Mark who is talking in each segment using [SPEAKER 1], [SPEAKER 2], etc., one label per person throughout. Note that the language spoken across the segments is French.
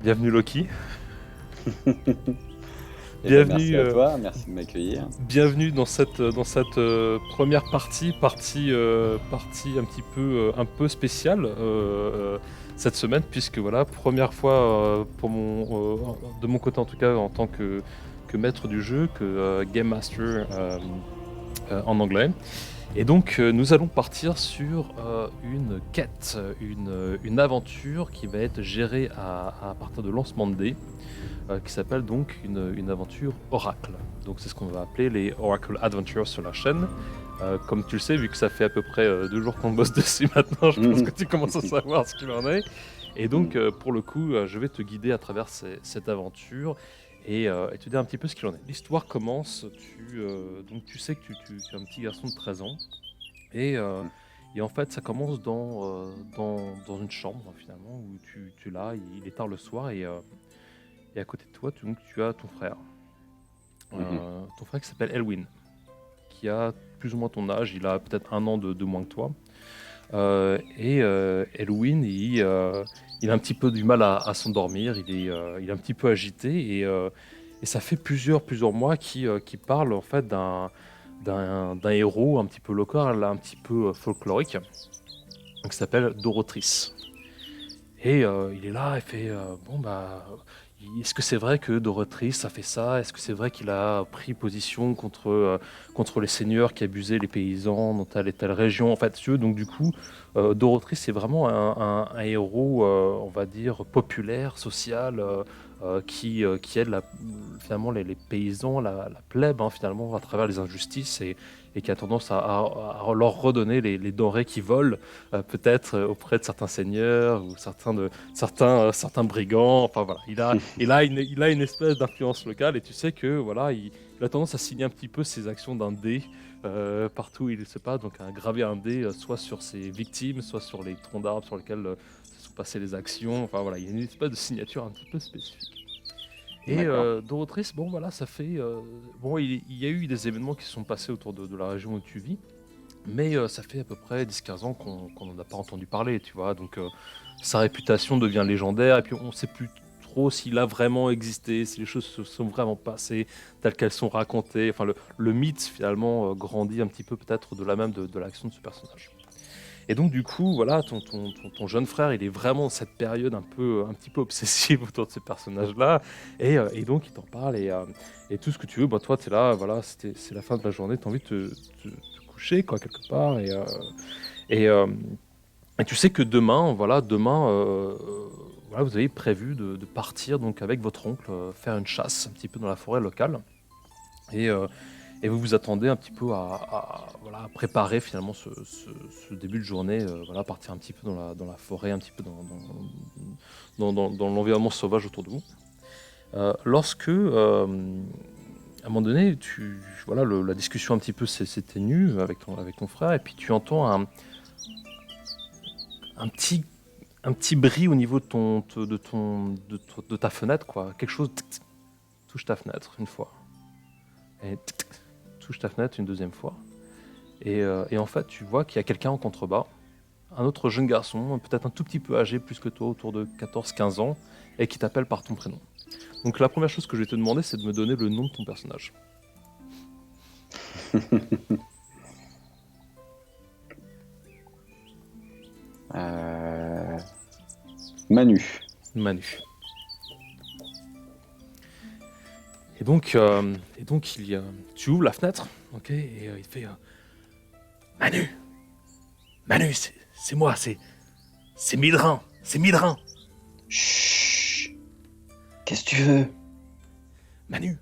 [SPEAKER 1] Bienvenue Loki.
[SPEAKER 2] Eh ben, merci
[SPEAKER 1] Bienvenue,
[SPEAKER 2] à toi, merci de m'accueillir.
[SPEAKER 1] bienvenue dans cette première partie un peu spéciale cette semaine, puisque voilà, première fois de mon côté en tout cas en tant que maître du jeu, que Game Master en anglais. Et donc nous allons partir sur une quête, une aventure qui va être gérée à partir de lancement de dés. Qui s'appelle donc une aventure Oracle. Donc c'est ce qu'on va appeler les Oracle Adventures sur la chaîne. Comme tu le sais, vu que ça fait à peu près 2 jours qu'on bosse dessus maintenant, je pense que tu commences à savoir ce qu'il en est. Et donc pour le coup, je vais te guider à travers cette aventure et te dire un petit peu ce qu'il en est. L'histoire commence, donc tu sais que tu es un petit garçon de 13 ans et, euh, et en fait ça commence dans une chambre finalement où tu es là, il est tard le soir et à côté de toi, donc, tu as ton frère. Ton frère qui s'appelle Elwin, qui a plus ou moins ton âge, il a peut-être un an de moins que toi. Elwin, il a un petit peu du mal à s'endormir, il est un petit peu agité et ça fait plusieurs mois qu'il parle en fait d'un héros un petit peu local, un petit peu folklorique, qui s'appelle Dorothris. Il est là, il fait bon bah est-ce que c'est vrai que Dorothris a fait ça? Est-ce que c'est vrai qu'il a pris position contre les seigneurs qui abusaient les paysans dans telle et telle région? En fait, si tu veux, donc du coup, Dorothris c'est vraiment un héros, on va dire populaire, social, qui aide finalement les paysans, la plèbe finalement à travers les injustices et qui a tendance à leur redonner les denrées qu'ils volent peut-être auprès de certains seigneurs ou certains brigands. Enfin voilà, il a une espèce d'influence locale et tu sais que voilà, il a tendance à signer un petit peu ses actions d'un dé partout où il se passe, donc à graver un dé soit sur ses victimes, soit sur les troncs d'arbres sur lesquels se sont passées les actions. Enfin voilà, il y a une espèce de signature un petit peu spécifique. Et
[SPEAKER 2] D'accord.
[SPEAKER 1] Dorothris, bon voilà, ça fait bon, il y a eu des événements qui se sont passés autour de la région où tu vis. Mais ça fait à peu près 10-15 ans qu'on n'en a pas entendu parler, tu vois. Donc sa réputation devient légendaire et puis on ne sait plus trop s'il a vraiment existé, si les choses se sont vraiment passées telles qu'elles sont racontées. Enfin, le mythe finalement grandit un petit peu peut-être de la même de l'action de ce personnage. Et donc du coup, voilà, ton jeune frère, il est vraiment dans cette période un petit peu obsessive autour de ce personnage-là. Et donc il t'en parle et tout ce que tu veux, bah, toi tu es là, voilà, c'est la fin de la journée, tu as envie de te coucher quoi, quelque part. Et, euh, et tu sais que demain, voilà, vous avez prévu de partir donc avec votre oncle faire une chasse un petit peu dans la forêt locale. Et, euh, et vous vous attendez un petit peu voilà, à préparer finalement ce début de journée, voilà, partir un petit peu dans la forêt, un petit peu dans l'environnement sauvage autour de vous. Lorsque, à un moment donné, voilà, la discussion un petit peu s'est ténue avec ton frère, et puis tu entends un petit, un petit bris au niveau de ta fenêtre, quoi. Quelque chose touche ta fenêtre une fois, et touche ta fenêtre une deuxième fois. Et en fait, tu vois qu'il y a quelqu'un en contrebas, un autre jeune garçon, peut-être un tout petit peu âgé, plus que toi, autour de 14-15 ans, et qui t'appelle par ton prénom. Donc la première chose que je vais te demander, c'est de me donner le nom de ton personnage.
[SPEAKER 2] Euh, Manu.
[SPEAKER 1] Manu. Et donc tu ouvres la fenêtre, ok, et il fait Manu, Manu, c'est moi, c'est Midrin, c'est Midrin.
[SPEAKER 2] Chut. Qu'est-ce que tu veux?
[SPEAKER 1] Manu,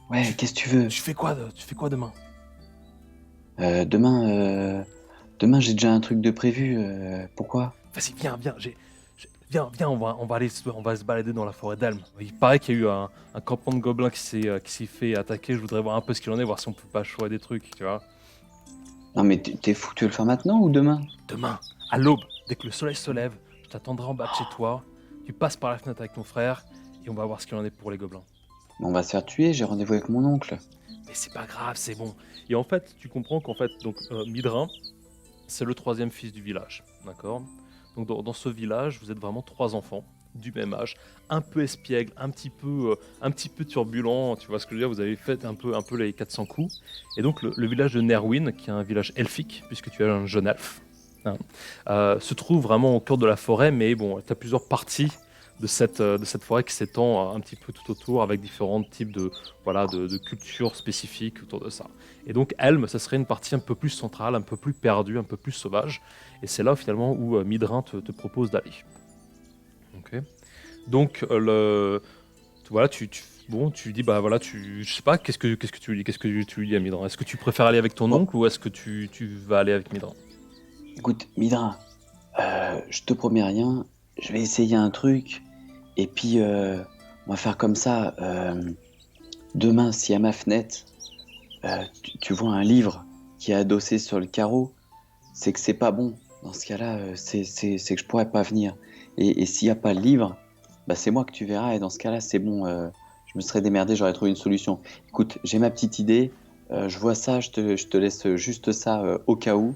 [SPEAKER 2] Ouais,
[SPEAKER 1] tu,
[SPEAKER 2] qu'est-ce que tu veux?
[SPEAKER 1] tu fais quoi demain?
[SPEAKER 2] Demain, demain j'ai déjà un truc de prévu. Pourquoi?
[SPEAKER 1] Vas-y, viens, viens, on va se balader dans la forêt d'Elm. Il paraît qu'il y a eu un campement de gobelins qui s'est fait attaquer. Je voudrais voir un peu ce qu'il en est, voir si on peut pas choisir des trucs, tu vois.
[SPEAKER 2] Non mais t'es fou, tu veux le faire maintenant ou demain?
[SPEAKER 1] Demain, à l'aube, dès que le soleil se lève, je t'attendrai en bas de chez toi. Tu passes par la fenêtre avec ton frère et on va voir ce qu'il en est pour les gobelins.
[SPEAKER 2] On va se faire tuer, j'ai rendez-vous avec mon oncle.
[SPEAKER 1] Mais c'est pas grave, c'est bon. Et en fait, tu comprends qu'en fait, donc Midrin, c'est le troisième fils du village, d'accord. Donc dans ce village, vous êtes vraiment trois enfants. du même âge, un peu espiègle, un petit peu turbulent, tu vois ce que je veux dire, vous avez fait un peu les 400 coups. Et donc le village de Nerwin, qui est un village elfique, puisque tu es un jeune elfe, hein, se trouve vraiment au cœur de la forêt, mais bon, tu as plusieurs parties de cette forêt qui s'étend un petit peu tout autour avec différents types de cultures spécifiques autour de ça. Et donc Helm, ça serait une partie un peu plus centrale, un peu plus perdue, un peu plus sauvage. Et c'est là finalement où Midrin te propose d'aller. Ok. Donc voilà, bon, tu dis bah voilà, je sais pas, qu'est-ce que tu lui dis, à Midrin? Est-ce que tu préfères aller avec ton
[SPEAKER 2] Bon,
[SPEAKER 1] oncle ou est-ce que tu vas aller avec Midrin?
[SPEAKER 2] écoute, Midra, je te promets rien, je vais essayer un truc, et puis on va faire comme ça. Demain, si à ma fenêtre, tu vois un livre qui est adossé sur le carreau, c'est que c'est pas bon. Dans ce cas-là, c'est que je pourrais pas venir. Et s'il n'y a pas le livre, bah c'est moi que tu verras. Et dans ce cas-là, c'est bon. Je me serais démerdé, j'aurais trouvé une solution. Écoute, j'ai ma petite idée. Je vois ça, je te laisse juste ça au cas où.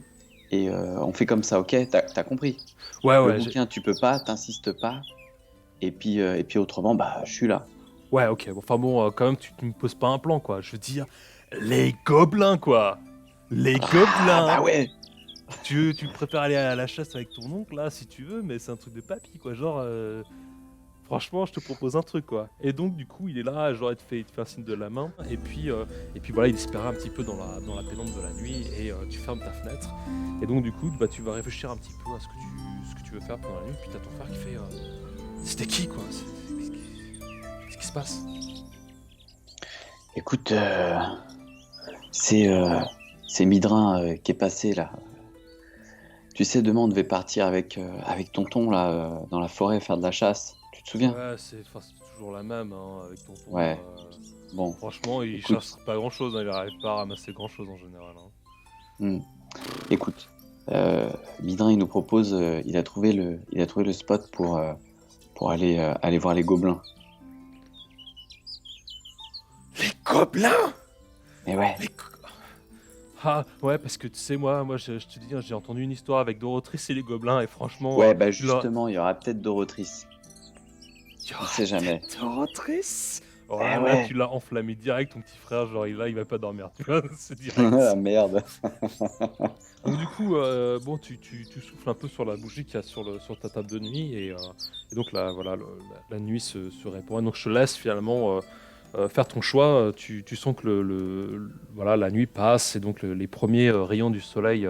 [SPEAKER 2] Et on fait comme ça, ok? T'as compris?
[SPEAKER 1] Ouais,
[SPEAKER 2] Le
[SPEAKER 1] ouais,
[SPEAKER 2] bouquin, tu peux pas, t'insistes pas. Et puis autrement, bah je suis là.
[SPEAKER 1] ouais, ok. Bon, enfin bon, quand même, tu me poses pas un plan, quoi. Je veux dire, les gobelins, quoi. Les
[SPEAKER 2] Ah
[SPEAKER 1] gobelins.
[SPEAKER 2] bah ouais!
[SPEAKER 1] Tu préfères aller à la chasse avec ton oncle, là, si tu veux, mais c'est un truc de papy, quoi. Genre, franchement, je te propose un truc, quoi. Et donc, du coup, il est là, genre, il te fait un signe de la main, et puis voilà, il disparaît un petit peu dans la pénombre de la nuit, et tu fermes ta fenêtre. Et donc, du coup, bah, tu vas réfléchir un petit peu à ce que tu veux faire pendant la nuit, puis t'as ton frère qui fait c'était qui, quoi? Qu'est-ce qui se passe?
[SPEAKER 2] Écoute, c'est c'est Midrin qui est passé là. Tu sais, demain on devait partir avec tonton là dans la forêt faire de la chasse. Tu te souviens?
[SPEAKER 1] Ouais, enfin, c'est toujours la même, hein, avec tonton.
[SPEAKER 2] Ouais. Bon,
[SPEAKER 1] Franchement, il cherche
[SPEAKER 2] écoute,
[SPEAKER 1] pas grand-chose, hein, il arrive pas à ramasser grand-chose en général, hein.
[SPEAKER 2] hmm, écoute, Midrin il nous propose, il a trouvé le spot pour aller voir les gobelins.
[SPEAKER 1] Les gobelins!
[SPEAKER 2] Mais ouais,
[SPEAKER 1] Les go- Ah, ouais, parce que tu sais, moi je te dis, hein, j'ai entendu une histoire avec Dorotrice et les gobelins, et franchement,
[SPEAKER 2] ouais, bah
[SPEAKER 1] là,
[SPEAKER 2] justement, il y aura peut-être Dorotrice.
[SPEAKER 1] il y
[SPEAKER 2] On
[SPEAKER 1] aura
[SPEAKER 2] sait jamais.
[SPEAKER 1] peut-être Dorotrice! Oh
[SPEAKER 2] Eh
[SPEAKER 1] là,
[SPEAKER 2] ouais.
[SPEAKER 1] tu l'as enflammé direct, ton petit frère, genre, il va pas dormir, tu vois, c'est
[SPEAKER 2] Ah
[SPEAKER 1] direct.
[SPEAKER 2] merde.
[SPEAKER 1] Donc du coup, bon, tu souffles un peu sur la bougie qu'il y a sur ta table de nuit et donc là, voilà, la nuit se répand. Et donc je te laisse finalement faire ton choix. Tu sens que voilà, la nuit passe et donc les premiers rayons du soleil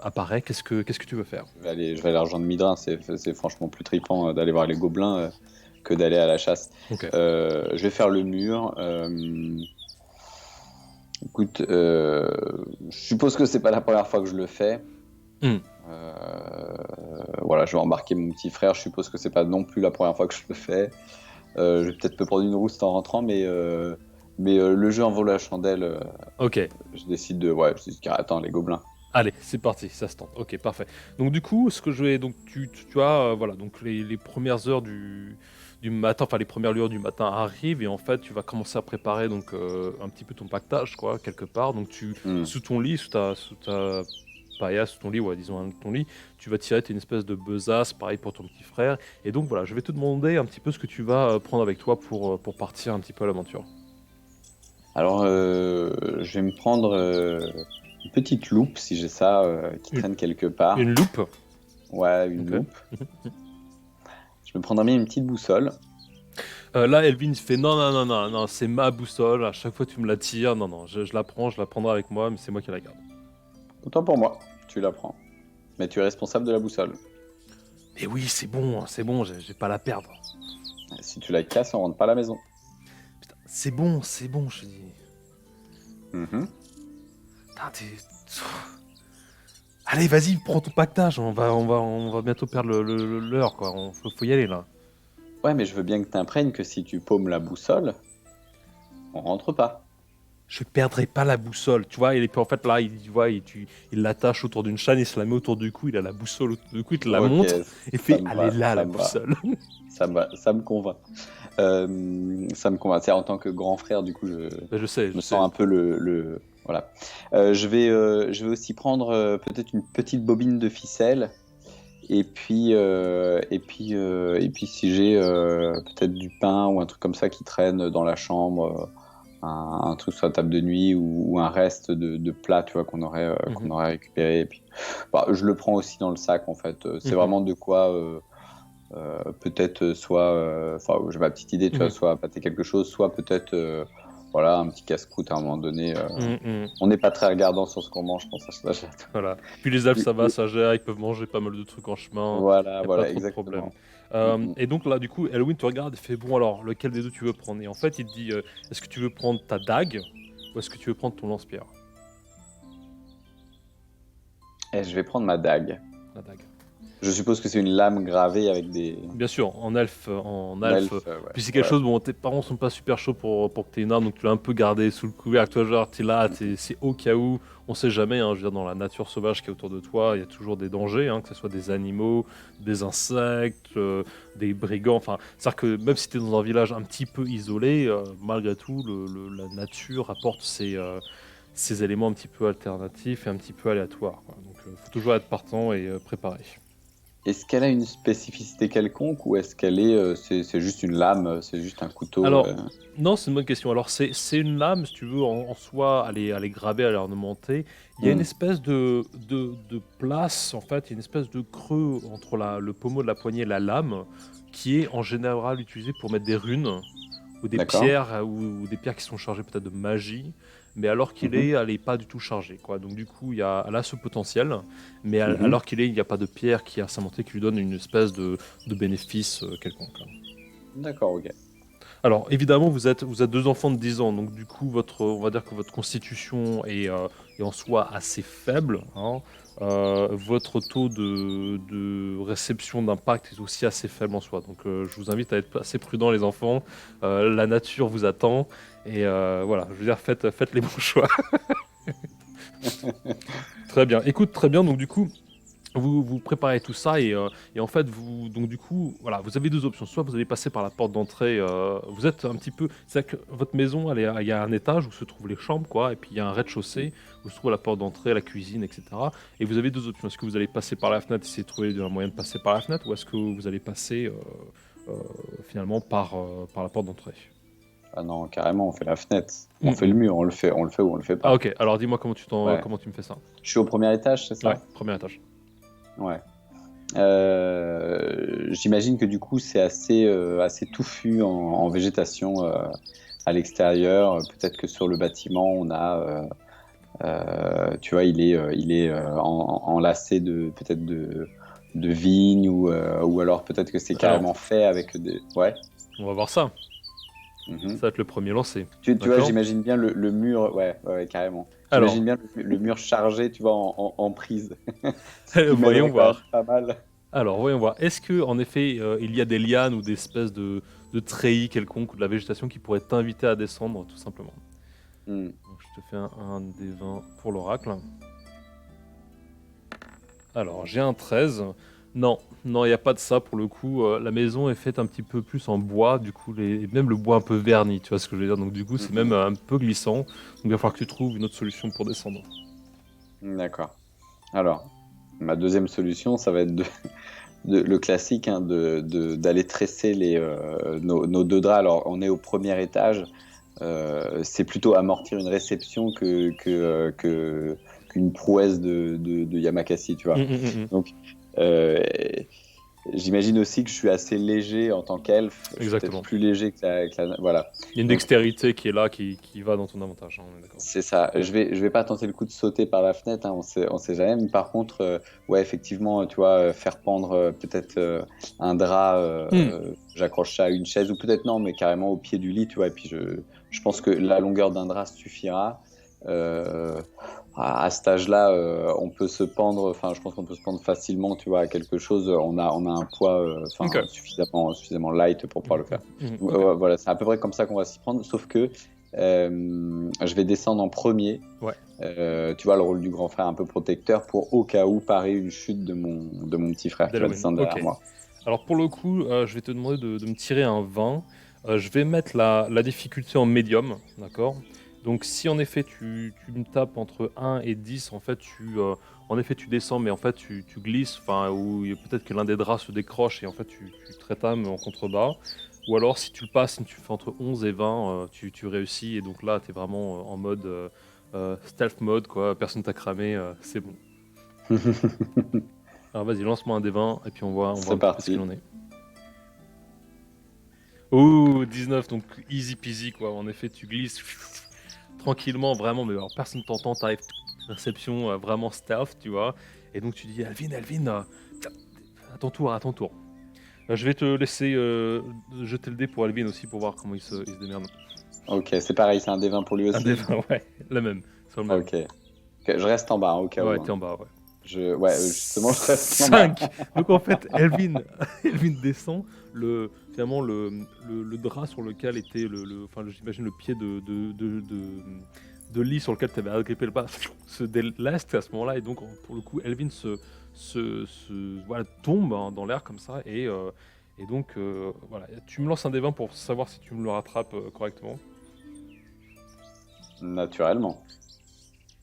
[SPEAKER 1] apparaissent. Qu'est-ce que tu veux faire?
[SPEAKER 2] Je vais aller rejoindre Midrin, c'est franchement plus trippant d'aller voir les gobelins que d'aller à la chasse.
[SPEAKER 1] Ok.
[SPEAKER 2] Je vais faire le mur. Écoute, je suppose que c'est pas la première fois que je le fais.
[SPEAKER 1] Hmm.
[SPEAKER 2] Voilà, je vais embarquer mon petit frère. Je suppose que c'est pas non plus la première fois que je le fais. Je vais peut-être me prendre une rouste en rentrant, mais le jeu en vaut la chandelle.
[SPEAKER 1] Ok.
[SPEAKER 2] Je décide de, ouais, je dis attends les gobelins.
[SPEAKER 1] Allez, c'est parti, ça se tente. Ok, parfait. Donc du coup, ce que je vais, donc tu as, voilà, donc les premières heures du matin, enfin les premières lueurs du matin arrivent et en fait tu vas commencer à préparer donc un petit peu ton pactage, quoi, quelque part. Donc
[SPEAKER 2] Hmm.
[SPEAKER 1] sous ton lit, sous ta pailla, sous ton lit, ouais, disons ton lit, tu vas tirer une espèce de besace, pareil pour ton petit frère. Et donc voilà, je vais te demander un petit peu ce que tu vas prendre avec toi pour partir un petit peu à l'aventure.
[SPEAKER 2] Alors, je vais me prendre une petite loupe, si j'ai ça, qui
[SPEAKER 1] Une,
[SPEAKER 2] traîne quelque part.
[SPEAKER 1] une loupe.
[SPEAKER 2] Ouais, une
[SPEAKER 1] Ok.
[SPEAKER 2] loupe. Je me prendrai bien une petite boussole.
[SPEAKER 1] Là, Elvin fait non, non, non, non, non, c'est ma boussole. À chaque fois, tu me la tires. Non, non, je la prends, je la prendrai avec moi, mais c'est moi qui la garde.
[SPEAKER 2] Autant pour moi, tu la prends. Mais tu es responsable de la boussole.
[SPEAKER 1] Mais oui, c'est bon, j'ai pas à la perdre.
[SPEAKER 2] Si tu la casses, on rentre pas à la maison.
[SPEAKER 1] Putain, c'est bon, je te dis.
[SPEAKER 2] Mhm.
[SPEAKER 1] Putain, allez, vas-y, prends ton pactage. On va bientôt perdre l'heure, quoi. Faut y aller là.
[SPEAKER 2] Ouais, mais je veux bien que t'imprègnes que si tu paumes la boussole, on rentre pas.
[SPEAKER 1] Je perdrai pas la boussole, tu vois. En fait, là, il l'attache autour d'une chaîne, il se la met autour du cou, il a la boussole autour du cou, il te la
[SPEAKER 2] Ok,
[SPEAKER 1] montre et
[SPEAKER 2] ça
[SPEAKER 1] fait,
[SPEAKER 2] me
[SPEAKER 1] elle est
[SPEAKER 2] va,
[SPEAKER 1] là,
[SPEAKER 2] ça
[SPEAKER 1] la
[SPEAKER 2] me va,
[SPEAKER 1] boussole.
[SPEAKER 2] ça me convainc. Ça me convainc. C'est en tant que grand frère, du coup,
[SPEAKER 1] Ben,
[SPEAKER 2] je
[SPEAKER 1] je
[SPEAKER 2] me
[SPEAKER 1] sais.
[SPEAKER 2] sens un peu voilà. Je vais aussi prendre peut-être une petite bobine de ficelle Et puis si j'ai peut-être du pain ou un truc comme ça qui traîne dans la chambre, un truc sur la table de nuit ou un reste de plat, tu vois, qu'on
[SPEAKER 1] Mhm.
[SPEAKER 2] aurait récupéré. Et puis, bah, je le prends aussi dans le sac, en fait. C'est
[SPEAKER 1] Mhm.
[SPEAKER 2] vraiment de quoi, peut-être, soit, enfin, j'ai ma petite idée, tu vois,
[SPEAKER 1] Mhm.
[SPEAKER 2] soit pâter quelque chose, soit peut-être, voilà, un petit casse-croûte à un moment donné.
[SPEAKER 1] Mhm. Mhm.
[SPEAKER 2] On n'est pas très regardant sur ce qu'on mange, je pense, à ce âge-là.
[SPEAKER 1] Voilà. Puis les elfes,
[SPEAKER 2] Et-
[SPEAKER 1] ça va,
[SPEAKER 2] et-
[SPEAKER 1] ça gère, ils peuvent manger pas mal de trucs en chemin,
[SPEAKER 2] Voilà,
[SPEAKER 1] y a pas
[SPEAKER 2] voilà,
[SPEAKER 1] trop de problèmes.
[SPEAKER 2] exactement. Mm, mm.
[SPEAKER 1] Et donc là, du coup, Halloween te regarde et fait bon, alors, lequel des deux tu veux prendre? Et en fait, il te dit est-ce que tu veux prendre ta dague ou est-ce que tu veux prendre ton lance-pierre?
[SPEAKER 2] Et je vais prendre ma dague.
[SPEAKER 1] La dague.
[SPEAKER 2] Je suppose que c'est une lame gravée avec des...
[SPEAKER 1] Bien sûr, en elfe,
[SPEAKER 2] L'elfe,
[SPEAKER 1] puis c'est
[SPEAKER 2] ouais.
[SPEAKER 1] quelque
[SPEAKER 2] Ouais.
[SPEAKER 1] chose, bon, tes parents sont pas super chauds pour que t'aies une arme, donc tu l'as un peu gardé sous le couvercle, toi, genre, t'es là, c'est au cas où, on sait jamais, hein, je veux dire, dans la nature sauvage qui est autour de toi, il y a toujours des dangers, hein, que ce soit des animaux, des insectes, des brigands, enfin, c'est-à-dire que même si t'es dans un village un petit peu isolé, malgré tout, la nature apporte ces éléments un petit peu alternatifs et un petit peu aléatoires, quoi. Donc, faut toujours être partant et préparé.
[SPEAKER 2] Est-ce qu'elle a une spécificité quelconque ou est-ce qu'elle c'est juste une lame, c'est juste un couteau
[SPEAKER 1] Alors, non, c'est une bonne question. Alors, c'est une lame, si tu veux, en soi, elle est gravée, elle est ornementée. Il y a une
[SPEAKER 2] hmm,
[SPEAKER 1] espèce de place, en fait, il y a une espèce de creux entre le pommeau de la poignée et la lame, qui est en général utilisé pour mettre des runes ou des
[SPEAKER 2] d'accord.
[SPEAKER 1] pierres, ou des pierres qui sont chargées peut-être de magie. Mais alors
[SPEAKER 2] Mhm,
[SPEAKER 1] elle est pas du tout chargée, quoi. Donc, du coup, elle a ce potentiel, mais
[SPEAKER 2] mhm.
[SPEAKER 1] alors il n'y a pas de pierre qui est assermentée qui lui donne une espèce de bénéfice quelconque, hein.
[SPEAKER 2] D'accord, ok.
[SPEAKER 1] Alors, évidemment, vous êtes deux enfants de 10 ans, donc du coup, on va dire que votre constitution est en soi assez faible, hein. Votre taux de réception d'impact est aussi assez faible en soi. Donc, je vous invite à être assez prudents, les enfants. La nature vous attend. Et voilà, je veux dire, faites les bons choix. Très bien. Écoute, très bien. Donc, du coup, vous préparez tout ça et en fait donc du coup voilà, vous avez deux options. Soit vous allez passer par la porte d'entrée, vous êtes un petit peu, c'est-à-dire que votre maison, il y a un étage où se trouvent les chambres, quoi, et puis il y a un rez-de-chaussée où se trouve la porte d'entrée, la cuisine, etc. Et vous avez deux options. Est-ce que vous allez passer par la fenêtre, essayer de trouver un moyen de passer par la fenêtre, ou est-ce que vous allez passer euh, finalement par la porte d'entrée?
[SPEAKER 2] Ah non, carrément, on fait la fenêtre. On
[SPEAKER 1] Hum,
[SPEAKER 2] fait le
[SPEAKER 1] hum.
[SPEAKER 2] mur, on le fait ou on le fait
[SPEAKER 1] Ah,
[SPEAKER 2] pas.
[SPEAKER 1] ok, alors dis-moi
[SPEAKER 2] Ouais.
[SPEAKER 1] comment tu me fais ça.
[SPEAKER 2] Je suis au premier étage, c'est
[SPEAKER 1] Ouais,
[SPEAKER 2] ça?
[SPEAKER 1] premier étage.
[SPEAKER 2] Ouais. J'imagine que du coup, c'est assez touffu en végétation à l'extérieur. Peut-être que sur le bâtiment, on a, tu vois, il est enlacé peut-être de vignes ou alors peut-être que c'est
[SPEAKER 1] Alors,
[SPEAKER 2] carrément fait avec des. Ouais.
[SPEAKER 1] on va voir ça.
[SPEAKER 2] Mhm.
[SPEAKER 1] Ça va être le premier lancé.
[SPEAKER 2] Tu vois,
[SPEAKER 1] D'accord.
[SPEAKER 2] j'imagine bien le mur, ouais, ouais, ouais, carrément.
[SPEAKER 1] Alors,
[SPEAKER 2] J'imagine bien le mur chargé, tu vois, en prise. Ce qui
[SPEAKER 1] voyons
[SPEAKER 2] m'aiderait quand même
[SPEAKER 1] voir.
[SPEAKER 2] pas mal.
[SPEAKER 1] Alors, voyons voir. Est-ce que, en effet, il y a des lianes ou des espèces de treillis quelconques ou de la végétation qui pourraient t'inviter à descendre, tout simplement?
[SPEAKER 2] Hmm.
[SPEAKER 1] Donc, je te fais un des 20 pour l'oracle. Alors, j'ai un 13. Non, non, il n'y a pas de ça pour le coup. La maison est faite un petit peu plus en bois, du coup, même le bois un peu verni, tu vois ce que je veux dire. Donc, du coup, c'est même
[SPEAKER 2] Mhm.
[SPEAKER 1] un peu glissant. Donc, il va falloir que tu trouves une autre solution pour descendre.
[SPEAKER 2] D'accord. Alors, ma deuxième solution, ça va être le classique, hein, d'aller tresser nos deux draps. Alors, on est au premier étage. C'est plutôt amortir une réception qu'une prouesse de Yamakasi, tu vois.
[SPEAKER 1] Hum.
[SPEAKER 2] Donc, euh, j'imagine aussi que je suis assez léger en tant qu'elfe. Je suis peut-être
[SPEAKER 1] Exactement.
[SPEAKER 2] plus léger Voilà.
[SPEAKER 1] Il y a une
[SPEAKER 2] Donc,
[SPEAKER 1] dextérité qui est là, qui va dans ton avantage, hein, on est d'accord.
[SPEAKER 2] c'est ça. Je vais pas tenter le coup de sauter par la fenêtre, hein, on sait jamais. Mais par contre, ouais, effectivement, tu vois, faire pendre peut-être un drap,
[SPEAKER 1] Hum.
[SPEAKER 2] j'accroche ça à une chaise ou peut-être non, mais carrément au pied du lit, tu vois. Et puis je pense que la longueur d'un drap suffira. Euh, à cet âge-là, on peut se pendre. Enfin, je pense qu'on peut se pendre facilement, tu vois, à quelque chose. On a un poids,
[SPEAKER 1] Ok.
[SPEAKER 2] enfin, suffisamment light pour pouvoir le faire.
[SPEAKER 1] Ok.
[SPEAKER 2] Voilà, c'est à peu près comme ça qu'on va s'y prendre. Sauf que je vais descendre en premier.
[SPEAKER 1] Ouais.
[SPEAKER 2] Tu vois, le rôle du grand frère un peu protecteur pour au cas où parer une chute de mon petit frère qui va
[SPEAKER 1] D'Halloween.
[SPEAKER 2] descendre
[SPEAKER 1] Ok.
[SPEAKER 2] derrière moi.
[SPEAKER 1] Alors pour le coup, je vais te demander de me tirer un 20. Je vais mettre la difficulté en médium, d'accord? Donc si en effet tu me tapes entre 1 et 10, en fait en effet tu descends, mais en fait tu glisses, enfin, ou peut-être que l'un des draps se décroche et en fait tu te rétames en contrebas. Ou alors si tu le passes, si tu fais entre 11 et 20, tu réussis et donc là tu es vraiment en mode stealth mode, quoi, personne t'a cramé, c'est bon. Alors vas-y, lance-moi un des 20 et puis on voit
[SPEAKER 2] C'est
[SPEAKER 1] un petit peu ce qu'il
[SPEAKER 2] parti.
[SPEAKER 1] en est. Oh, 19, donc easy peasy, quoi. En effet, tu glisses tranquillement, vraiment, mais alors personne t'entend, t'arrives, réception vraiment stealth, tu vois. Et donc tu dis, Alvin, tiens, à ton tour, à ton tour. Je vais te laisser jeter le dé pour Alvin aussi pour voir comment il se démerde.
[SPEAKER 2] Ok, c'est pareil, c'est un D20 pour lui
[SPEAKER 1] Un des
[SPEAKER 2] aussi.
[SPEAKER 1] 20, ouais, la même, sur le même.
[SPEAKER 2] Ok. Ok, je reste en bas, hein, au cas
[SPEAKER 1] Ouais,
[SPEAKER 2] où.
[SPEAKER 1] t'es
[SPEAKER 2] Hein.
[SPEAKER 1] en bas, ouais.
[SPEAKER 2] Ouais, justement, je reste en bas.
[SPEAKER 1] 5. Donc en fait, Elvin, Elvin descend. Finalement, le drap sur lequel était enfin, j'imagine le pied de lit sur lequel tu avais agrippé le bas se déleste à ce moment-là. Et donc, pour le coup, Elvin voilà, tombe hein, dans l'air comme ça. Et donc, voilà. Tu me lances un des 20 pour savoir si tu me le rattrapes correctement.
[SPEAKER 2] Naturellement.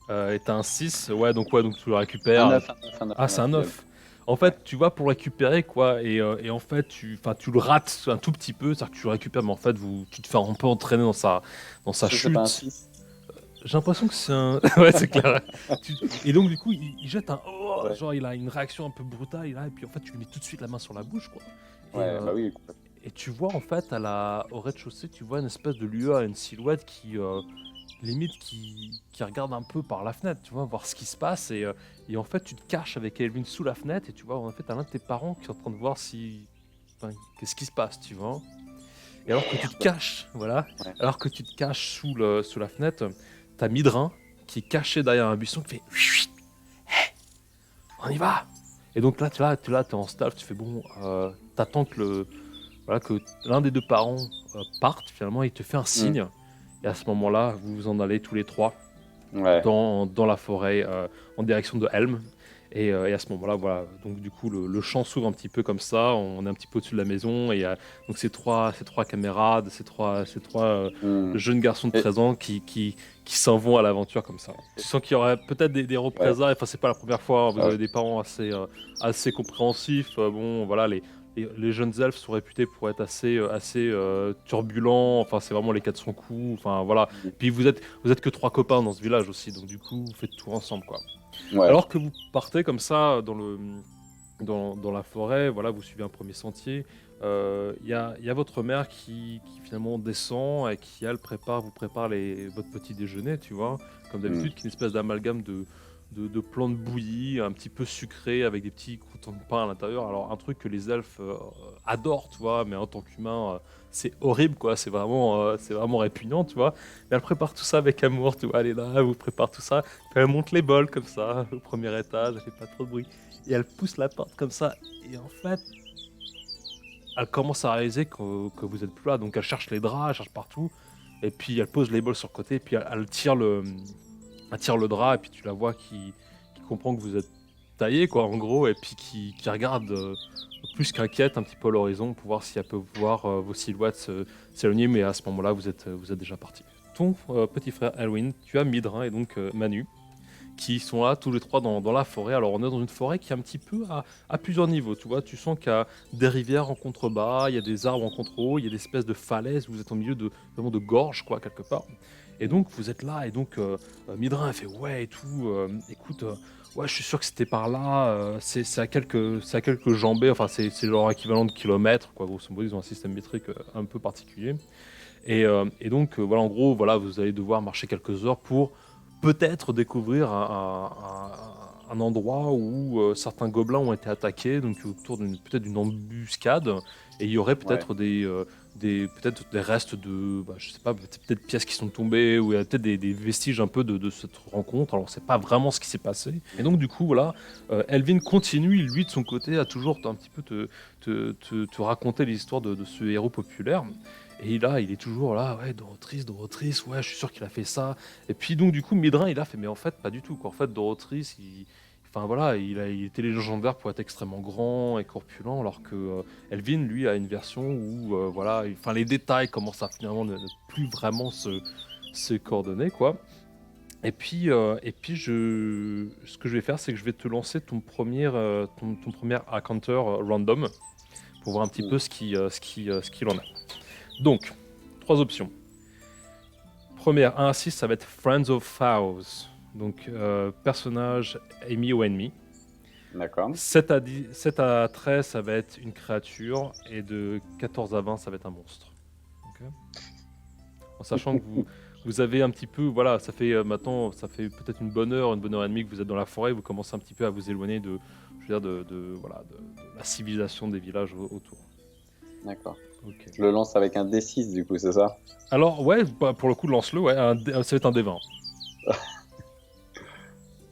[SPEAKER 1] Et t'as un 6. Ouais, donc tu le
[SPEAKER 2] Un
[SPEAKER 1] récupères.
[SPEAKER 2] 9, un 9, un 9,
[SPEAKER 1] Ah,
[SPEAKER 2] un
[SPEAKER 1] c'est un
[SPEAKER 2] 9, il a le
[SPEAKER 1] 9. En
[SPEAKER 2] Ouais.
[SPEAKER 1] fait, tu vas pour le récupérer, quoi, et en fait, tu le rates un tout petit peu, c'est-à-dire que tu le récupères, mais en fait, tu te fais un peu entraîner dans sa
[SPEAKER 2] Est-ce que c'est pas un
[SPEAKER 1] chute.
[SPEAKER 2] 6?
[SPEAKER 1] J'ai l'impression que c'est un. Ouais, c'est clair. Et donc, du coup, il jette un. Oh,
[SPEAKER 2] Ouais.
[SPEAKER 1] genre, il a une réaction un peu brutale, et puis en fait, tu lui mets tout de suite la main sur la bouche, quoi. Et,
[SPEAKER 2] Ouais,
[SPEAKER 1] euh,
[SPEAKER 2] bah oui, complètement.
[SPEAKER 1] et tu vois, en fait, au rez-de-chaussée, tu vois une espèce de lueur, une silhouette limite qui regarde un peu par la fenêtre, tu vois, voir ce qui se passe. Et en fait, tu te caches avec Elvin sous la fenêtre et tu vois, en fait, t'as l'un de tes parents qui est en train de voir si. Enfin, qu'est-ce qui se passe, tu vois. Et alors que tu te
[SPEAKER 2] Merde.
[SPEAKER 1] caches, voilà,
[SPEAKER 2] Ouais.
[SPEAKER 1] alors que tu te caches sous la fenêtre, t'as Midrin qui est caché derrière un buisson qui fait Chut, on y va. Et donc là, t'es en staff, tu fais bon, t'attends que l'un des deux parents parte, finalement, il te fait un
[SPEAKER 2] Hmm.
[SPEAKER 1] signe. Et à ce moment-là, vous vous en allez tous les trois
[SPEAKER 2] Ouais.
[SPEAKER 1] dans la forêt en direction de Helm. Et à ce moment-là, voilà, donc du coup, le champ s'ouvre un petit peu comme ça, on est un petit peu au-dessus de la maison, et il y a donc ces trois camarades, ces trois
[SPEAKER 2] Hmm.
[SPEAKER 1] jeunes garçons de
[SPEAKER 2] Et,
[SPEAKER 1] 13 ans qui s'en vont à l'aventure comme ça. Tu sens qu'il y aurait peut-être des
[SPEAKER 2] ouais.
[SPEAKER 1] représailles, enfin c'est pas la première fois, hein, vous
[SPEAKER 2] Ah,
[SPEAKER 1] avez des parents assez compréhensifs, bon voilà, les jeunes elfes sont réputés pour être assez turbulents, enfin c'est vraiment les 400 coups, enfin voilà. Puis vous êtes que trois copains dans ce village aussi, donc du coup vous faites tout ensemble quoi.
[SPEAKER 2] ouais.
[SPEAKER 1] Alors que vous partez comme ça dans la forêt, voilà, vous suivez un premier sentier. Il y a votre mère qui finalement descend et qui elle vous prépare votre petit déjeuner, tu vois, comme
[SPEAKER 2] Hmm.
[SPEAKER 1] d'habitude, qui est une espèce d'amalgame de plantes bouillies, un petit peu sucrées avec des petits croûtons de pain à l'intérieur. Alors un truc que les elfes adorent, tu vois, mais en tant qu'humain, c'est horrible, quoi. C'est vraiment répugnant, tu vois. Mais elle prépare tout ça avec amour, tu vois. Elle est là, elle vous prépare tout ça. Puis elle monte les bols comme ça, au premier étage, elle fait pas trop de bruit. Et elle pousse la porte comme ça. Et en fait, elle commence à réaliser que vous êtes plus là. Donc elle cherche les draps, elle cherche partout. Et puis elle pose les bols sur le côté. Et puis elle tire le drap. Et puis tu la vois qui comprend que vous êtes taillé, quoi, en gros. Et puis qui regarde plus qu'inquiète un petit peu à l'horizon pour voir si elle peut voir vos silhouettes s'éloigner. Mais à ce moment-là, vous êtes déjà parti. Ton petit frère Elwin, tu as Midrin et donc Manu qui sont là tous les trois dans la forêt. Alors on est dans une forêt qui est un petit peu à plusieurs niveaux, tu vois. Tu sens qu'il y a des rivières en contrebas, il y a des arbres en contre-haut, il y a des espèces de falaises, vous êtes au milieu vraiment de gorges, quoi, quelque part. Et donc vous êtes là, et donc Midrin a fait ouais et tout, écoute, ouais je suis sûr que c'était par là, c'est à quelques jambées, enfin c'est leur équivalent de kilomètres, quoi, grosso modo, ils ont un système métrique un peu particulier. Et donc, voilà, en gros, voilà, vous allez devoir marcher quelques heures pour peut-être découvrir un endroit où certains gobelins ont été attaqués, donc autour peut-être d'une embuscade, et il y aurait
[SPEAKER 2] Ouais.
[SPEAKER 1] peut-être peut-être des restes de, bah, je sais pas, peut-être pièces qui sont tombées, ou il y a peut-être des vestiges un peu de cette rencontre. Alors, on sait pas vraiment ce qui s'est passé. Et donc, du coup, voilà, Elvin continue, lui, de son côté, à toujours un petit peu te raconter l'histoire de ce héros populaire. Et là, il est toujours là, ouais, Dorothris, ouais, je suis sûr qu'il a fait ça. Et puis donc du coup, Midrin, il a fait, mais en fait, pas du tout, quoi. En fait, Dorothris, enfin voilà, il était légendaire pour être extrêmement grand et corpulent, alors que Elvin, lui, a une version où, voilà, enfin les détails commencent à finalement ne plus vraiment ses coordonnées, quoi. Et puis ce que je vais faire, c'est que je vais te lancer ton premier encounter random pour voir un petit
[SPEAKER 2] Mm.
[SPEAKER 1] peu ce qu'il en a. Donc, 3 options. Première, 1 à 6, ça va être Friends of Foes. Donc, personnage ami ou ennemi.
[SPEAKER 2] D'accord.
[SPEAKER 1] 7 à 13, ça va être une créature. Et de 14 à 20, ça va être un monstre. Ok. En sachant que vous avez un petit peu, voilà, ça fait maintenant, ça fait peut-être une bonne heure et demie que vous êtes dans la forêt. Vous commencez un petit peu à vous éloigner je veux dire, voilà, de la civilisation des villages autour.
[SPEAKER 2] D'accord.
[SPEAKER 1] Ok.
[SPEAKER 2] Je le lance avec un D6 du coup, c'est ça?
[SPEAKER 1] Alors, ouais, bah, pour le coup, lance-le, ouais, ça va être un D20.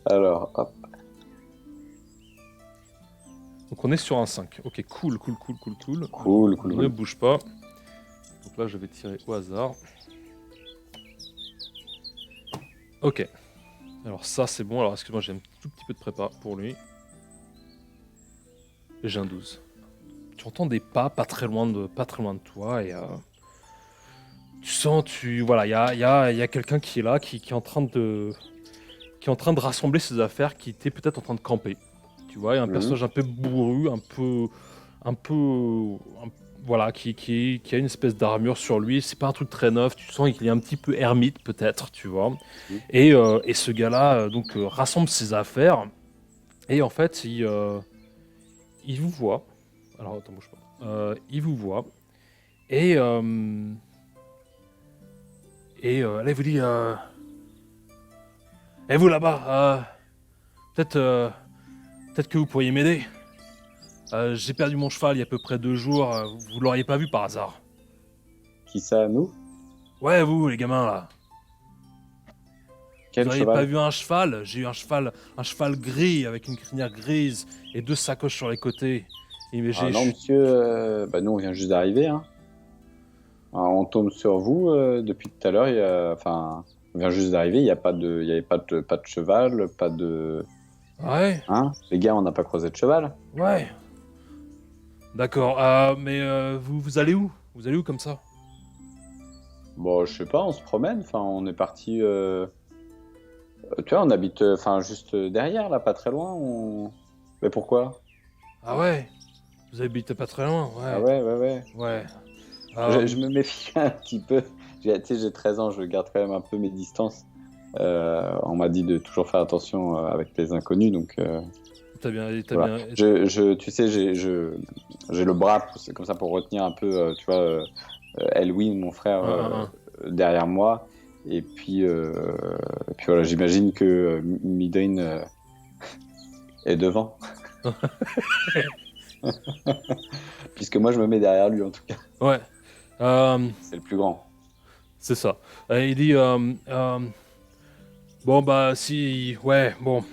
[SPEAKER 2] Alors, hop.
[SPEAKER 1] Donc on est sur un 5. Ok, cool.
[SPEAKER 2] Cool.
[SPEAKER 1] Ne bouge pas. Donc là, je vais tirer au hasard. Ok. Alors ça, c'est bon. Alors, excuse-moi, j'ai un tout petit peu de prépa pour lui. Et j'ai un 12. Tu entends des pas très loin de toi et tu sens, voilà, il y a quelqu'un qui est là, qui est en train de rassembler ses affaires, qui était peut-être en train de camper. Tu vois, il y a un personnage un peu bourru, voilà, qui a une espèce d'armure sur lui. C'est pas un truc très neuf. Tu sens qu'il est un petit peu ermite peut-être, tu vois.
[SPEAKER 2] Mhm.
[SPEAKER 1] Et ce gars-là, rassemble ses affaires. Et en fait, il vous voit. Alors, attends, bouge pas. Il vous voit. Et, là, il vous dit et vous là-bas, peut-être que vous pourriez m'aider. J'ai perdu mon cheval il y a à peu près 2 jours. Vous l'auriez pas vu par hasard?
[SPEAKER 2] Qui ça, nous?
[SPEAKER 1] Ouais, vous, les gamins là. Vous
[SPEAKER 2] Quel
[SPEAKER 1] auriez pas
[SPEAKER 2] cheval?
[SPEAKER 1] vu un cheval? J'ai eu un cheval gris avec une crinière grise et 2 sacoches sur les côtés.
[SPEAKER 2] Ah non, monsieur, bah nous on vient juste d'arriver, hein. Ah, on tombe sur vous depuis tout à l'heure. Enfin, on vient juste d'arriver. Il y avait pas de cheval, pas de,
[SPEAKER 1] Ouais,
[SPEAKER 2] hein? Les gars, on n'a pas croisé de cheval.
[SPEAKER 1] ouais. D'accord. Mais vous allez où? Vous allez où comme ça?
[SPEAKER 2] Bon, je sais pas, on se promène. Enfin, on est parti. Tu vois, on habite, enfin, juste derrière, là, pas très loin. Mais pourquoi?
[SPEAKER 1] Ah ouais. Vous habitez pas très loin,
[SPEAKER 2] Ah
[SPEAKER 1] ouais.
[SPEAKER 2] ouais, ouais, ouais.
[SPEAKER 1] Ouais.
[SPEAKER 2] Je me méfie un petit peu. Tu sais, j'ai 13 ans, je garde quand même un peu mes distances. On m'a dit de toujours faire attention avec les inconnus, donc
[SPEAKER 1] T'as
[SPEAKER 2] voilà.
[SPEAKER 1] bien.
[SPEAKER 2] Tu sais, j'ai le bras comme ça pour retenir un peu, tu vois, Elwin, mon frère,
[SPEAKER 1] Un.
[SPEAKER 2] derrière moi. Et puis voilà, j'imagine que Midrin est devant, puisque moi je me mets derrière lui en tout cas.
[SPEAKER 1] Ouais.
[SPEAKER 2] C'est le plus grand.
[SPEAKER 1] C'est ça. Il dit bon bah si ouais bon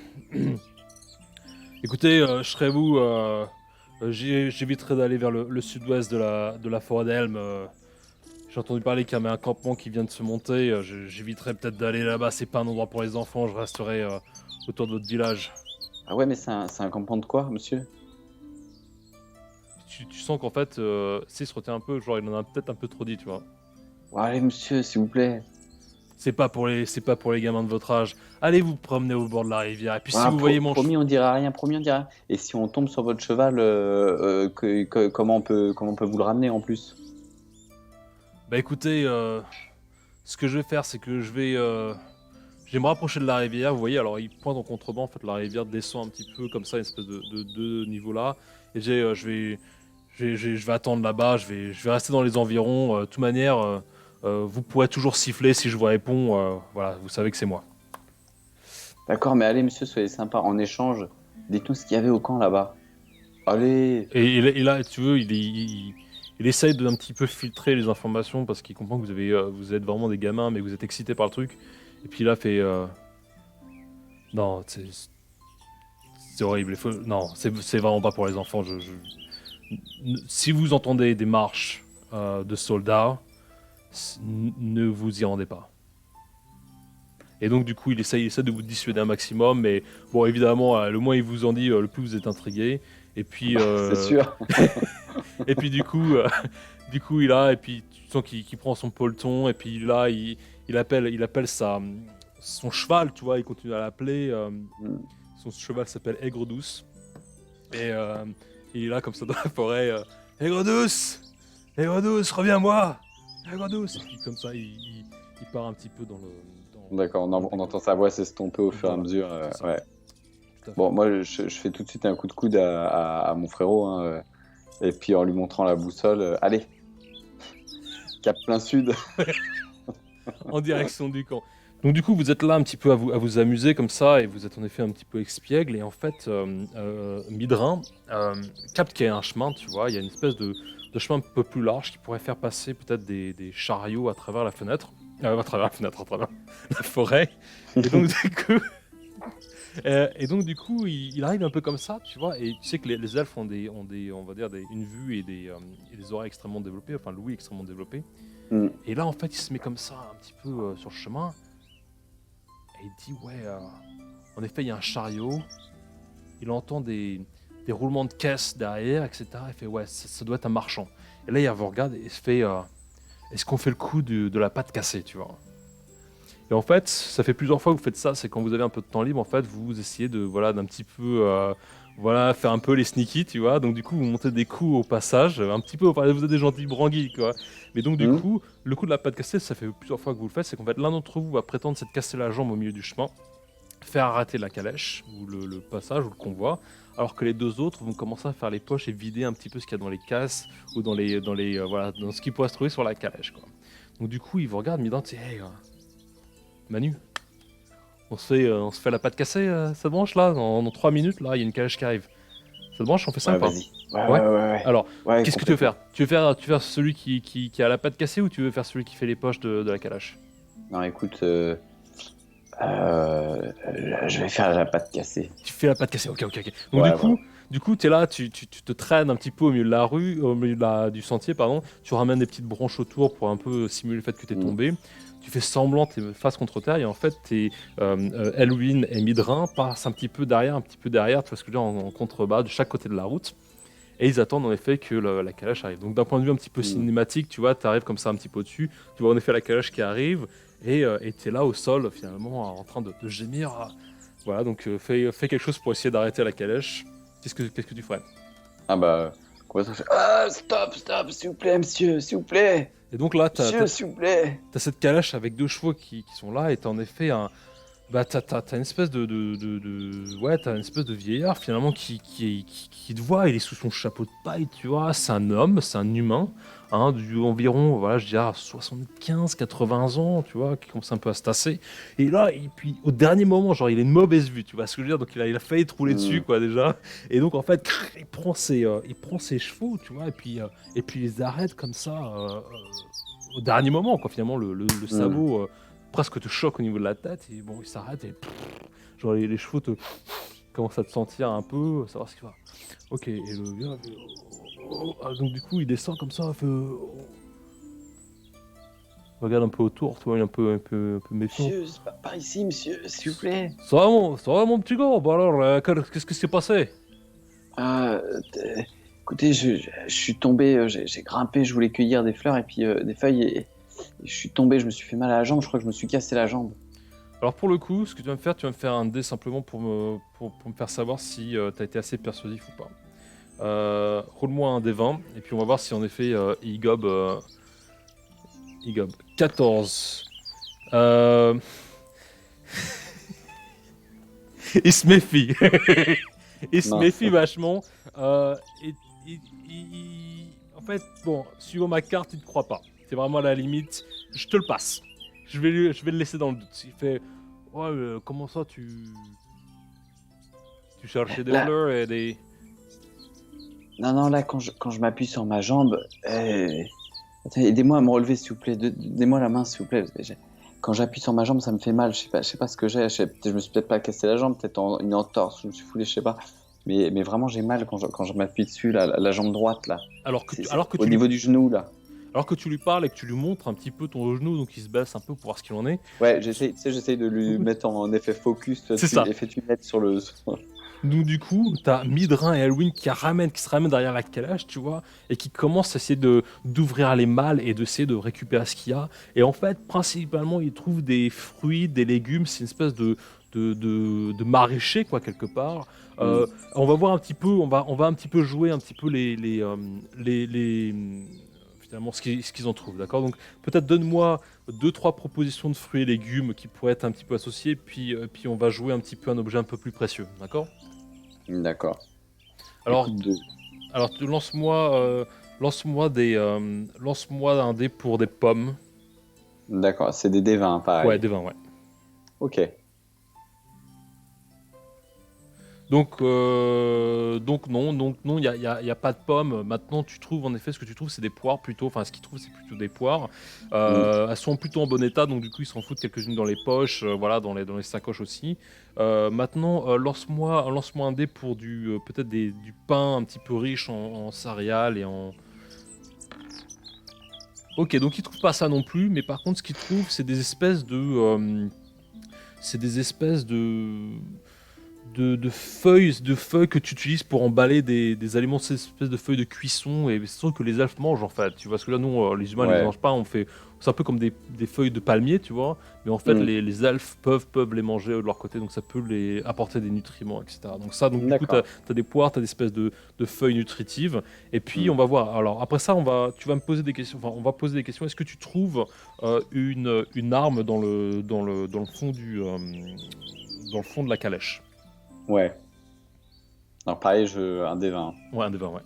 [SPEAKER 1] écoutez je serai vous j'éviterai d'aller vers le sud-ouest de la forêt d'Elm. J'ai entendu parler qu'il y avait un campement qui vient de se monter. J'éviterai peut-être d'aller là-bas. C'est pas un endroit pour les enfants. Je resterai autour de votre village.
[SPEAKER 2] Ah ouais, mais c'est un campement de quoi, monsieur?
[SPEAKER 1] Tu sens qu'en fait s'il se retient un peu, genre il en a peut-être un peu trop dit, tu vois.
[SPEAKER 2] Ouais, allez, monsieur, s'il vous plaît.
[SPEAKER 1] C'est pas pour les gamins de votre âge. Allez vous promener au bord de la rivière. Et puis si
[SPEAKER 2] Ah,
[SPEAKER 1] vous voyez mon cheval.
[SPEAKER 2] promis, on dira rien, promis, on dira rien. Et si on tombe sur votre cheval, comment on peut vous le ramener en plus?
[SPEAKER 1] Bah écoutez, ce que je vais faire, c'est que je vais me rapprocher de la rivière. Vous voyez, alors il pointe en contrebas. En fait, la rivière descend un petit peu comme ça, une espèce de niveau là. Et je vais attendre là-bas. Je vais rester dans les environs. De toute manière, vous pourrez toujours siffler si je vous réponds. Voilà, vous savez que c'est moi.
[SPEAKER 2] D'accord, mais allez, monsieur, soyez sympa. En échange, dites-nous ce qu'il y avait au camp là-bas. Allez.
[SPEAKER 1] Et là, tu veux, il essaye de un petit peu filtrer les informations parce qu'il comprend que vous êtes vraiment des gamins, mais que vous êtes excités par le truc. Et puis là, fait non, c'est horrible. Non, c'est vraiment pas pour les enfants. Si vous entendez des marches de soldats, ne vous y rendez pas. Et donc du coup, il essaie de vous dissuader un maximum, mais bon, évidemment, le moins il vous en dit, le plus vous êtes intrigué. Et puis,
[SPEAKER 2] C'est sûr.
[SPEAKER 1] et puis du coup, et puis tu sens qu'il prend son poleton, et puis là, il appelle son cheval, tu vois, il continue à l'appeler.
[SPEAKER 2] Mm.
[SPEAKER 1] Son cheval s'appelle Aigre Douce. Et il est là comme ça dans la forêt. Aigre Douce! Aigre Douce, reviens-moi! Aigre Douce! Et puis comme ça, il part un petit peu dans le...
[SPEAKER 2] D'accord, on entend sa voix s'estomper au fur et à
[SPEAKER 1] Voilà,
[SPEAKER 2] mesure.
[SPEAKER 1] c'est ça.
[SPEAKER 2] Ouais.
[SPEAKER 1] Tout à fait.
[SPEAKER 2] Bon, moi, je fais tout de suite un coup de coude à mon frérot, hein, et puis en lui montrant la boussole, allez, cap plein sud.
[SPEAKER 1] En direction du camp. Donc du coup, vous êtes là un petit peu à vous amuser comme ça, et vous êtes en effet un petit peu espiègle, et en fait, Midrin capte qu'il y a un chemin, tu vois, il y a une espèce de chemin un peu plus large qui pourrait faire passer peut-être des chariots à travers la fenêtre, à travers la fenêtre, à travers la forêt, et donc du coup... il arrive un peu comme ça, tu vois, et tu sais que les elfes ont on va dire, une vue et des oreilles extrêmement développées, enfin l'ouïe extrêmement développée.
[SPEAKER 2] Mm.
[SPEAKER 1] Et là, en fait, il se met comme ça, un petit peu sur le chemin, et il dit, ouais, en effet, il y a un chariot, il entend des roulements de caisse derrière, etc. Il fait, ouais, ça doit être un marchand. Et là, il vous regarde et il se fait, est-ce qu'on fait le coup de la patte cassée, tu vois? Et en fait, ça fait plusieurs fois que vous faites ça, c'est quand vous avez un peu de temps libre, en fait, vous essayez de, voilà, d'un petit peu, voilà, faire un peu les sneaky, tu vois. Donc du coup, vous montez des coups au passage, un petit peu, enfin, vous êtes des gentils branguis, quoi. Mais donc du
[SPEAKER 2] Mm.
[SPEAKER 1] coup, le coup de la patte cassée, ça fait plusieurs fois que vous le faites, c'est qu'en fait, l'un d'entre vous va prétendre s'être cassé la jambe au milieu du chemin, faire arrêter la calèche, ou le passage, ou le convoi, alors que les deux autres vont commencer à faire les poches et vider un petit peu ce qu'il y a dans les casses, ou voilà, dans ce qui pourrait se trouver sur la calèche, quoi. Donc du coup, ils vous regardent, Midin, tu sais, hey, Manu, on se fait la patte cassée, ça te branche là dans 3 minutes, là, il y a une calèche qui arrive. Ça te branche, on fait ça ou
[SPEAKER 2] Ouais,
[SPEAKER 1] pas?
[SPEAKER 2] vas-y. Ouais,
[SPEAKER 1] Ouais.
[SPEAKER 2] ouais, ouais, ouais.
[SPEAKER 1] Alors,
[SPEAKER 2] Ouais,
[SPEAKER 1] qu'est-ce que tu veux
[SPEAKER 2] complètement.
[SPEAKER 1] faire? Tu veux faire celui qui a la patte cassée, ou tu veux faire celui qui fait les poches de la calèche?
[SPEAKER 2] Non, écoute, je vais faire la patte cassée.
[SPEAKER 1] Tu fais la patte cassée, ok, ok, ok. Donc
[SPEAKER 2] Ouais, voilà.
[SPEAKER 1] du coup, t'es là, tu te traînes un petit peu au milieu de la rue, au milieu du sentier, pardon. Tu ramènes des petites branches autour pour un peu simuler le fait que t'es
[SPEAKER 2] Mm.
[SPEAKER 1] tombé. Tu fais semblant, t'es face contre terre, et en fait, Elwyn et Midrin passent un petit peu derrière, tu vois ce que je veux dire, en contrebas, de chaque côté de la route. Et ils attendent en effet que la calèche arrive. Donc d'un point de vue un petit peu
[SPEAKER 2] Mm.
[SPEAKER 1] cinématique, tu vois, tu arrives comme ça un petit peu au-dessus, tu vois en effet la calèche qui arrive, et tu es là au sol finalement en train de gémir. Voilà, donc fais quelque chose pour essayer d'arrêter la calèche. Qu'est-ce que tu ferais?
[SPEAKER 2] Ah bah, complètement. Ah, stop, stop, s'il vous plaît, monsieur, s'il vous plaît.
[SPEAKER 1] Et donc là,
[SPEAKER 2] Monsieur, s'il vous plaît.
[SPEAKER 1] t'as cette calèche avec deux chevaux qui sont là, et t'as en effet bah, t'as une espèce ouais, t'as une espèce de vieillard finalement qui te voit, il est sous son chapeau de paille, tu vois, c'est un homme, c'est un humain, hein, environ, voilà, je dirais 75-80 ans, tu vois, qui commence un peu à se tasser. Et là, et puis au dernier moment, genre, il a une mauvaise vue, tu vois ce que je veux dire, donc il a failli te rouler dessus,
[SPEAKER 2] Mm.
[SPEAKER 1] quoi, déjà. Et donc, en fait, il prend ses chevaux, tu vois, et puis il les arrête comme ça, au dernier moment, quoi, finalement, le
[SPEAKER 2] Mm.
[SPEAKER 1] sabot. Presque te choque au niveau de la tête, et bon, il s'arrête, et genre les chevaux commencent à te sentir un peu, savoir ce qu'il va. Ok, et le gars fait, donc du coup il descend comme ça, fait, regarde un peu autour, tu vois, il est un peu méfiant.
[SPEAKER 2] Monsieur, c'est pas par ici, monsieur, s'il vous plaît.
[SPEAKER 1] Ça va mon petit gars, bah alors, qu'est-ce qui s'est passé?
[SPEAKER 2] Ah, écoutez, je suis tombé, j'ai grimpé, je voulais cueillir des fleurs et puis des feuilles et je suis tombé, je me suis fait mal à la jambe, je crois que je me suis cassé la jambe.
[SPEAKER 1] Alors pour le coup, ce que tu vas me faire un dé simplement pour me faire savoir si t'as été assez persuasif ou pas. Roule-moi un dé 20, et puis on va voir si en effet il gobe. 14. Euh... il se méfie. Il se
[SPEAKER 2] Mince.
[SPEAKER 1] méfie vachement. Et, en fait, bon, suivant ma carte, il ne te croit pas. C'est vraiment à la limite. Je te le passe. Je vais le laisser dans le doute. Il fait, ouais, comment ça, tu cherchais des
[SPEAKER 2] Là,
[SPEAKER 1] fleurs et des...
[SPEAKER 2] non, non, là, quand je m'appuie sur ma jambe, attendez, aidez-moi à me relever, s'il vous plaît, donnez-moi la main, s'il vous plaît. Parce que quand j'appuie sur ma jambe, ça me fait mal, je sais pas ce que j'ai, je me suis peut-être pas cassé la jambe, peut-être une entorse, je me suis foulé, je sais pas. Mais vraiment, j'ai mal quand je m'appuie dessus, la jambe droite, là. C'est au niveau du genou, là.
[SPEAKER 1] Alors que tu lui parles et que tu lui montres un petit peu ton genou, donc il se baisse un peu pour voir ce qu'il en est.
[SPEAKER 2] Ouais, j'essaye de lui mettre en effet focus,
[SPEAKER 1] C'est ça.
[SPEAKER 2] effet tunnette sur le.
[SPEAKER 1] Donc du coup, t'as Midrin et Elwyn qui se ramènent derrière la calèche, tu vois, et qui commencent à essayer d'ouvrir les malles et d'essayer de récupérer ce qu'il y a. Et en fait, principalement, ils trouvent des fruits, des légumes, c'est une espèce de maraîcher, quoi, quelque part.
[SPEAKER 2] Hmm.
[SPEAKER 1] On va voir un petit peu, on va un petit peu jouer un petit peu finalement ce qu'ils en trouvent, d'accord? Donc peut-être donne-moi deux, trois propositions de fruits et légumes qui pourraient être un petit peu associés, puis on va jouer un petit peu un objet un peu plus précieux, d'accord?
[SPEAKER 2] D'accord.
[SPEAKER 1] Alors,
[SPEAKER 2] Écoute, deux.
[SPEAKER 1] lance-moi un dé pour des pommes.
[SPEAKER 2] D'accord, c'est des D20,
[SPEAKER 1] Ouais,
[SPEAKER 2] pareil.
[SPEAKER 1] des 20, ouais.
[SPEAKER 2] Ok.
[SPEAKER 1] Donc non, il y a pas de pommes. Maintenant, tu trouves, en effet, ce que tu trouves, c'est des poires plutôt. Enfin, ce qu'ils trouvent, c'est plutôt des poires.
[SPEAKER 2] Hmm.
[SPEAKER 1] Elles sont plutôt en bon état, donc du coup, ils s'en foutent quelques-unes dans les poches, voilà, dans les sacoches aussi. Maintenant, lance-moi un dé pour peut-être du pain un petit peu riche en céréales et en. Ok, donc ils trouvent pas ça non plus, mais par contre, ce qu'ils trouvent, c'est des espèces de feuilles que tu utilises pour emballer des aliments, ces espèces de feuilles de cuisson, et c'est sûr que les elfes mangent en fait, tu vois, parce que là, nous, les humains, les
[SPEAKER 2] Ouais.
[SPEAKER 1] mangent pas, c'est un peu comme des feuilles de palmier, tu vois, mais en fait,
[SPEAKER 2] Hmm.
[SPEAKER 1] les elfes peuvent les manger de leur côté, donc ça peut les apporter des nutriments, etc. Donc du coup,
[SPEAKER 2] D'accord.
[SPEAKER 1] t'as des poires, t'as des espèces de feuilles nutritives, et puis
[SPEAKER 2] Hmm.
[SPEAKER 1] on va voir, alors après ça, tu vas me poser des questions, enfin, on va poser des questions, est-ce que tu trouves une arme dans le fond dans le fond de la calèche?
[SPEAKER 2] Ouais. Alors pareil, un D20.
[SPEAKER 1] Ouais, un des 20, ouais.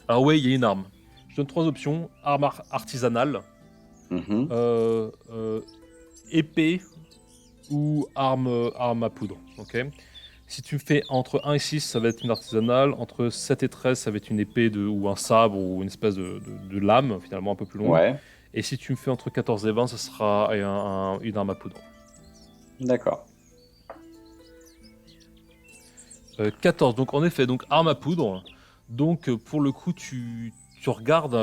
[SPEAKER 1] Alors oui, il y a une arme. Je donne trois options. Arme artisanale,
[SPEAKER 2] Mhm.
[SPEAKER 1] euh, euh, épée ou arme à poudre. Ok. Si tu me fais entre 1 et 6, ça va être une artisanale. Entre 7 et 13, ça va être une épée ou un sabre ou une espèce de lame, finalement un peu plus longue.
[SPEAKER 2] Ouais.
[SPEAKER 1] Et si tu me fais entre 14 et 20, ça sera une arme à poudre.
[SPEAKER 2] D'accord.
[SPEAKER 1] 14, donc en effet, donc arme à poudre. Donc pour le coup, tu regardes,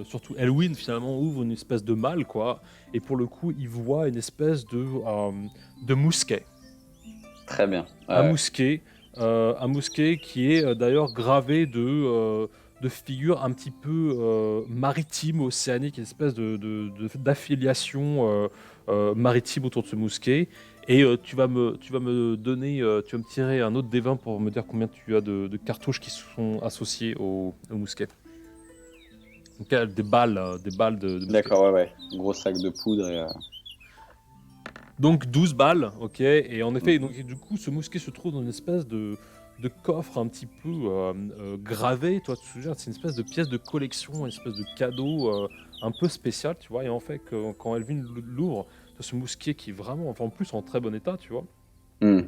[SPEAKER 1] surtout Elwyn finalement ouvre une espèce de malle, quoi. Et pour le coup, il voit une espèce de mousquet.
[SPEAKER 2] Très bien.
[SPEAKER 1] Un
[SPEAKER 2] Ouais.
[SPEAKER 1] mousquet, un mousquet qui est d'ailleurs gravé de figures un petit peu maritimes, océaniques, une espèce d'affiliation maritime autour de ce mousquet. Et tu vas me tirer un autre D20 pour me dire combien tu as de cartouches qui sont associées au mousquet. Donc des balles de mousquet.
[SPEAKER 2] D'accord, ouais, ouais. Gros sac de poudre et.
[SPEAKER 1] Donc 12 balles, ok. Et en effet,
[SPEAKER 2] Mhm.
[SPEAKER 1] donc, du coup, ce mousquet se trouve dans une espèce de coffre un petit peu gravé. Toi, tu te souviens, c'est une espèce de pièce de collection, une espèce de cadeau un peu spécial, tu vois. Et en fait, quand Elvin l'ouvre, tu as ce mousquet qui est vraiment, enfin, en plus, en très bon état, tu vois.
[SPEAKER 2] Hmm.